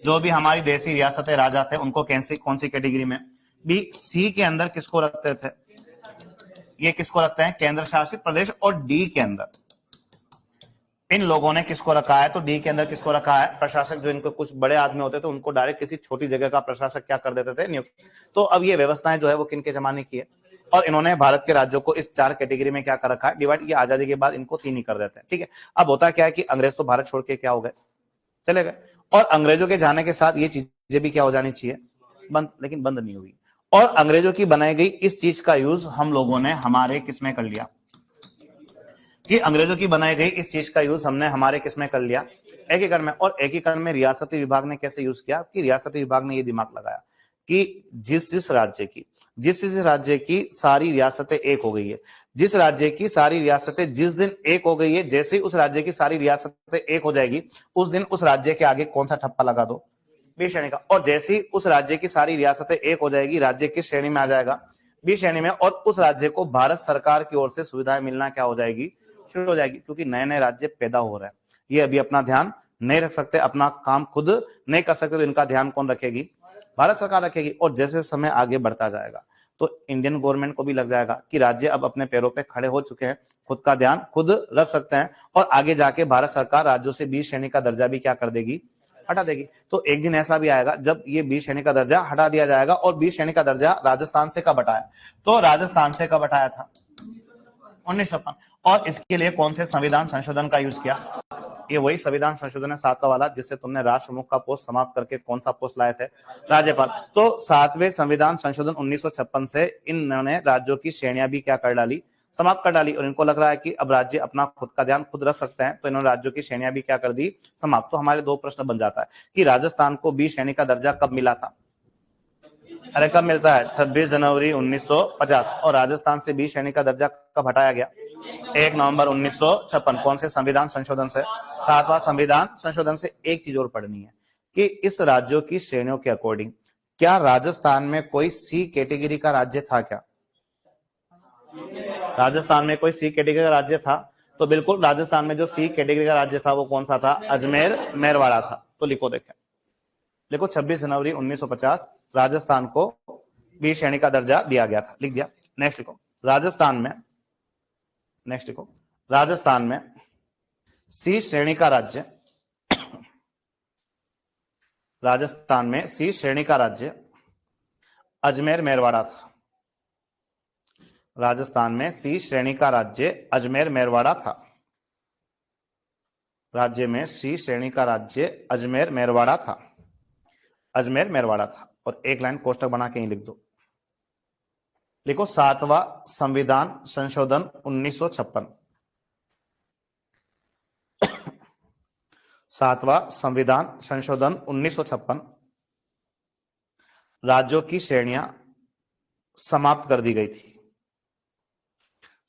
जो भी हमारी देसी रियासतें राजा थे उनको कौन सी कैटेगरी में? बी। सी के अंदर किसको रखते थे? ये किसको रखते हैं? केंद्र शासित प्रदेश। और डी के अंदर इन लोगों ने किसको रखा है, तो डी के अंदर किसको रखा है, प्रशासक। जो इनको कुछ बड़े आदमी होते थे उनको डायरेक्ट किसी छोटी जगह का प्रशासक क्या कर देते थे, नियुक्त। तो अब ये व्यवस्थाएं जो है वो किनके जमाने की है, और इन्होंने भारत के राज्यों को इस 4 कैटेगरी में क्या कर रखा है, डिवाइड। ये आजादी के बाद इनको 3 ही कर देते हैं, ठीक है। अब होता क्या है कि अंग्रेज तो भारत छोड़ के क्या हो गए, चले गए, और अंग्रेजों के जाने के साथ ये चीजें भी क्या हो जानी चाहिए, बंद। लेकिन बंद नहीं हुई, और अंग्रेजों की बनाई गई इस चीज का यूज हम लोगों ने हमारे किसमें कर लिया, कि अंग्रेजों की बनाई गई इस चीज का यूज हमने हमारे किसमें कर लिया, एकीकरण में। और एकीकरण में रियासती विभाग ने कैसे यूज किया, कि रियासती विभाग ने ये दिमाग लगाया कि जिस राज्य की सारी रियासतें एक हो गई है, जिस राज्य की सारी रियासतें जिस दिन एक हो गई है, जैसे ही उस राज्य की सारी रियासतें एक हो जाएगी उस दिन उस राज्य के आगे कौन सा ठप्पा लगा दो, बी श्रेणी का। और जैसे ही उस राज्य की सारी रियासतें एक हो जाएगी, राज्य किस श्रेणी में आ जाएगा, बी श्रेणी में, और उस राज्य को भारत सरकार की ओर से सुविधाएं मिलना क्या हो जाएगी, शुरू हो जाएगी। क्योंकि नए नए राज्य पैदा हो रहे हैं, ये अभी अपना ध्यान नहीं रख सकते, अपना काम खुद नहीं कर सकते, तो इनका ध्यान कौन रखेगी, भारत सरकार रखेगी। और जैसे समय आगे बढ़ता जाएगा तो इंडियन गवर्नमेंट को भी लग जाएगा कि राज्य अब अपने पैरों पे खड़े हो चुके हैं, खुद का ध्यान खुद रख सकते हैं, और आगे जाके भारत सरकार राज्यों से बी श्रेणी का दर्जा भी क्या कर देगी, हटा देगी। तो एक दिन ऐसा भी आएगा जब ये बी श्रेणी का दर्जा हटा दिया जाएगा। और बी श्रेणी का दर्जा राजस्थान से कब हटाया, तो राजस्थान से कब हटाया था, 1956। और इसके लिए कौन से संविधान संशोधन का यूज किया, ये वही संविधान संशोधन है 7वां वाला, जिससे तुमने राष्ट्रप्रमुख का पोस्ट समाप्त करके कौन सा पोस्ट लाए थे, राज्यपाल। तो 7वें संविधान संशोधन 1956 से इन्होंने राज्यों की श्रेणियां भी क्या कर डाली, समाप्त कर डाली। और इनको लग रहा है कि अब राज्य अपना खुद का ध्यान खुद रख सकते हैं, तो इन्होंने राज्यों की श्रेणियां भी क्या कर दी, समाप्त। तो हमारे 2 प्रश्न बन जाता है कि राजस्थान को बी श्रेणी का दर्जा कब मिला था, अरे कब मिलता है, 26 जनवरी 1950। और राजस्थान से बी श्रेणी का दर्जा कब हटाया गया, 1 नवंबर 1956। कौन से संविधान संशोधन से, 7वां संविधान संशोधन से। एक चीज और पढ़नी है कि इस राज्यों की श्रेणियों के अकॉर्डिंग क्या राजस्थान में कोई सी कैटेगरी का राज्य था क्या, राजस्थान में कोई सी कैटेगरी का राज्य था, तो बिल्कुल राजस्थान में जो सी कैटेगरी का राज्य था वो कौन सा था, अजमेर मेरवाड़ा था। तो लिखो, देखें, लिखो 26 जनवरी 1950 राजस्थान को बी श्रेणी का दर्जा दिया गया था, लिख दिया। नेक्स्ट लिखो, राजस्थान में, नेक्स्ट लिखो, राजस्थान में सी श्रेणी का राज्य, राजस्थान में सी श्रेणी का राज्य अजमेर मेरवाड़ा था। राजस्थान में सी श्रेणी का राज्य अजमेर मेरवाड़ा था। राज्य में सी श्रेणी का राज्य अजमेर मेरवाड़ा था, अजमेर मेरवाड़ा था। और एक लाइन कोष्टक बना के ही लिख दो, लिखो 7वां संविधान संशोधन 1956। 7वां संविधान संशोधन 1956 राज्यों की श्रेणियां समाप्त कर दी गई थी।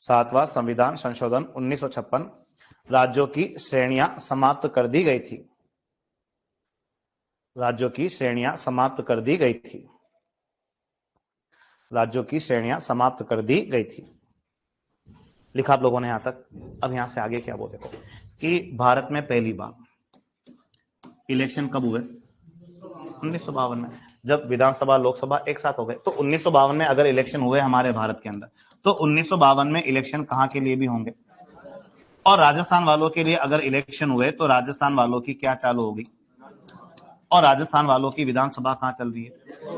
7वां संविधान संशोधन 1956 राज्यों की श्रेणियां समाप्त कर दी गई थी, राज्यों की श्रेणियां समाप्त कर दी गई थी, राज्यों की श्रेणियां समाप्त कर दी गई थी। लिखा आप लोगों ने यहां तक। अब यहां से आगे क्या बोले, देखो कि भारत में पहली बार इलेक्शन कब हुए, 1952 में, जब विधानसभा लोकसभा एक साथ हो गए। तो 1952 में अगर इलेक्शन हुए हमारे भारत के अंदर, तो 1952 में इलेक्शन कहां के लिए भी होंगे, और राजस्थान वालों के लिए अगर इलेक्शन हुए तो राजस्थान वालों की क्या चालू होगी, और राजस्थान वालों की विधानसभा कहां चल रही है,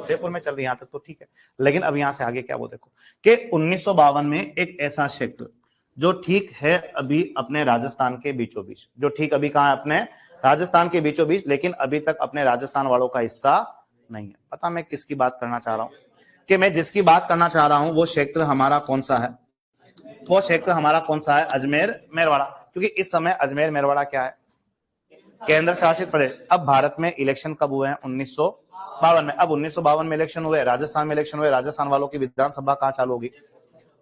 जयपुर में चल रही है। यहां तक तो ठीक है। लेकिन अब यहां से आगे क्या, वो देखो कि 1952 में एक ऐसा क्षेत्र जो ठीक है अभी अपने राजस्थान के बीचों बीच, जो ठीक अभी कहां है, अपने राजस्थान के बीचों बीच, लेकिन अभी तक अपने राजस्थान वालों का हिस्सा नहीं है। पता मैं किसकी बात करना चाह रहा हूं, कि मैं जिसकी बात करना चाह रहा हूं वो क्षेत्र हमारा कौन सा है, वो क्षेत्र हमारा कौन सा है, अजमेर मेरवाड़ा। क्योंकि इस समय अजमेर मेरवाड़ा क्या है, केंद्र शासित प्रदेश। अब भारत में इलेक्शन कब हुए हैं, 1952 में। अब 1952 में इलेक्शन हुए, राजस्थान में इलेक्शन हुए, राजस्थान वालों की विधानसभा कहां चालू होगी।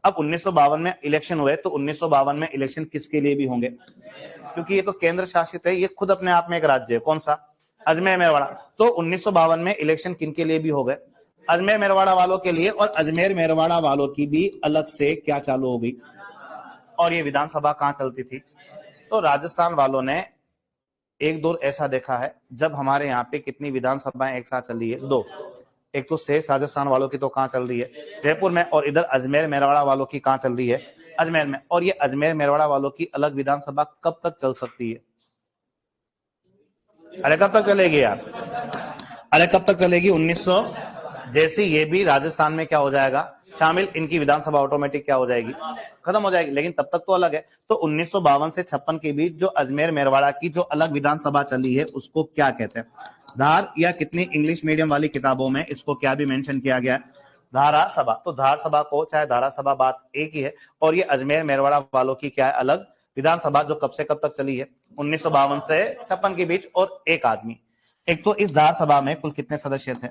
अब 1952 में इलेक्शन हुए तो 1952 में इलेक्शन किसके लिए भी होंगे, क्योंकि ये तो केंद्र शासित है, ये खुद अपने आप में एक राज्य है। कौन सा, अजमेर मेरवाड़ा। तो 1952 में इलेक्शन किनके लिए भी हो गए, अजमेर मेरवाड़ा वालों के लिए। और अजमेर मेरवाड़ा वालों की भी अलग से क्या चालू हो गई, और ये विधानसभा कहां चलती थी, तो राजस्थान वालों ने एक दौर ऐसा देखा है जब हमारे यहाँ पे कितनी विधानसभाएं एक साथ चल रही है, 2। एक तो शेष राजस्थान वालों की तो कहां चल रही है, जयपुर में, और इधर अजमेर मेरवाड़ा वालों की कहां चल रही है, अजमेर में। और ये अजमेर मेरवाड़ा वालों की अलग विधानसभा कब तक चल सकती है? अरे कब तक चलेगी यार? अरे कब तक चलेगी? 1900 जैसे ये भी राजस्थान में क्या हो जाएगा शामिल, इनकी विधानसभा ऑटोमेटिक क्या हो जाएगी, खत्म हो जाएगी। लेकिन तब तक तो अलग है। तो 1952 से 56 के बीच जो अजमेर मेरवाड़ा की जो अलग विधानसभा चली है उसको क्या कहते हैं? धार या कितनी इंग्लिश मीडियम वाली किताबों में इसको क्या भी मेंशन किया गया है? धारा सभा। तो धार सभा को चाहे धारा सभा बात एक ही है। और ये अजमेर मेरवाड़ा वालों की क्या है? अलग विधानसभा, जो कब से कब तक चली है? 1952 से 56 के बीच। और एक आदमी, एक तो इस धार सभा में कुल कितने सदस्य थे?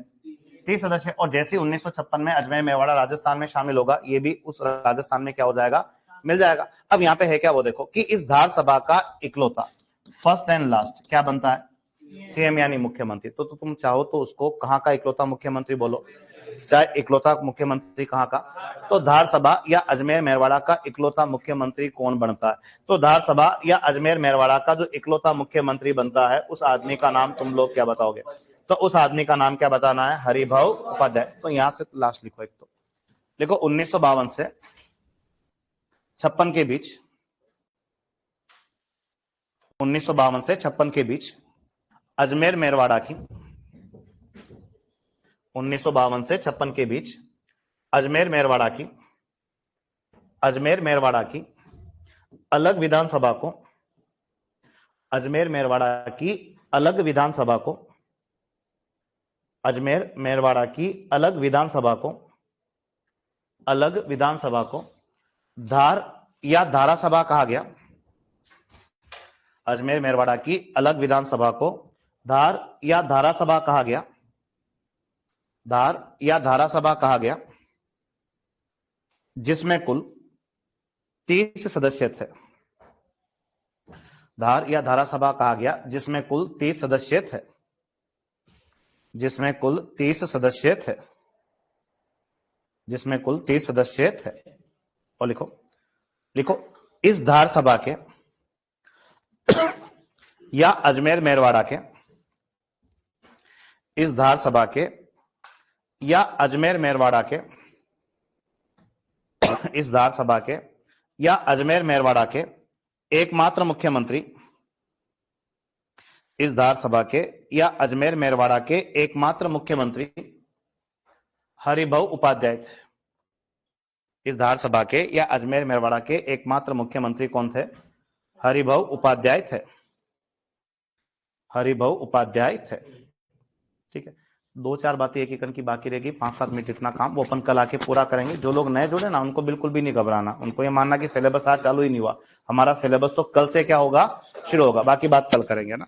30 सदस्य। और जैसे 1956 में अजमेर मेवाड़ा राजस्थान में शामिल होगा, ये भी उस राजस्थान में क्या हो जाएगा? मिल जाएगा। अब यहाँ पे है क्या वो देखो कि इस धार सभा का इकलौता फर्स्ट एंड लास्ट क्या बनता है? सीएम यानी मुख्यमंत्री। तो तुम चाहो तो उसको कहाँ का इकलौता मुख्यमंत्री बोलो, चाहे इकलौता मुख्यमंत्री कहाँ का। तो धार सभा या अजमेर मेरवाड़ा का इकलौता मुख्यमंत्री कौन बनता है? तो धार सभा या अजमेर मेरवाड़ा का जो इकलौता मुख्यमंत्री बनता है उस आदमी का नाम तुम लोग क्या बताओगे? तो उस आदमी का नाम क्या बताना है? हरिभाऊ उपाध्याय। तो यहां से लास्ट लिखो, एक तो लिखो 1952 से 56 के बीच, 1952 से 56 के बीच अजमेर मेरवाड़ा की, 1952 से 56 के बीच अजमेर मेरवाड़ा की, अजमेर मेरवाड़ा की अलग विधानसभा को, अजमेर मेरवाड़ा की अलग विधानसभा को, अजमेर मेरवाड़ा की अलग विधानसभा को, अलग विधानसभा को धार या धारा सभा कहा गया। अजमेर मेरवाड़ा की अलग विधानसभा को धार या धारा सभा कहा गया, धार या धारा सभा कहा गया, जिसमें कुल 30 सदस्य थे। धार या धारा सभा कहा गया जिसमें कुल 30 सदस्य थे, जिसमें कुल 30 सदस्य थे, जिसमें कुल 30 सदस्य थे। और लिखो, लिखो इस धार सभा के या अजमेर मेरवाड़ा के, इस धार सभा के या अजमेर मेरवाड़ा के, इस धार सभा के या अजमेर मेरवाड़ा के एकमात्र मुख्यमंत्री, इस धार सभा के या अजमेर मेरवाड़ा के एकमात्र मुख्यमंत्री हरिभाऊ उपाध्याय थे। इस धार सभा के या अजमेर मेरवाड़ा के एकमात्र मुख्यमंत्री कौन थे? हरिभाऊ उपाध्याय थे, हरिभाऊ उपाध्याय थे। ठीक है, 2-4 बातें एक एक की बाकी रहेगी, 5-7 मिनट इतना काम वो अपन कल आके पूरा करेंगे। जो लोग नए जुड़े ना उनको बिल्कुल भी नहीं घबराना, उनको ये मानना कि सिलेबस आज चालू ही नहीं हुआ। हमारा सिलेबस तो कल से क्या होगा? शुरू होगा। बाकी बात कल करेंगे ना।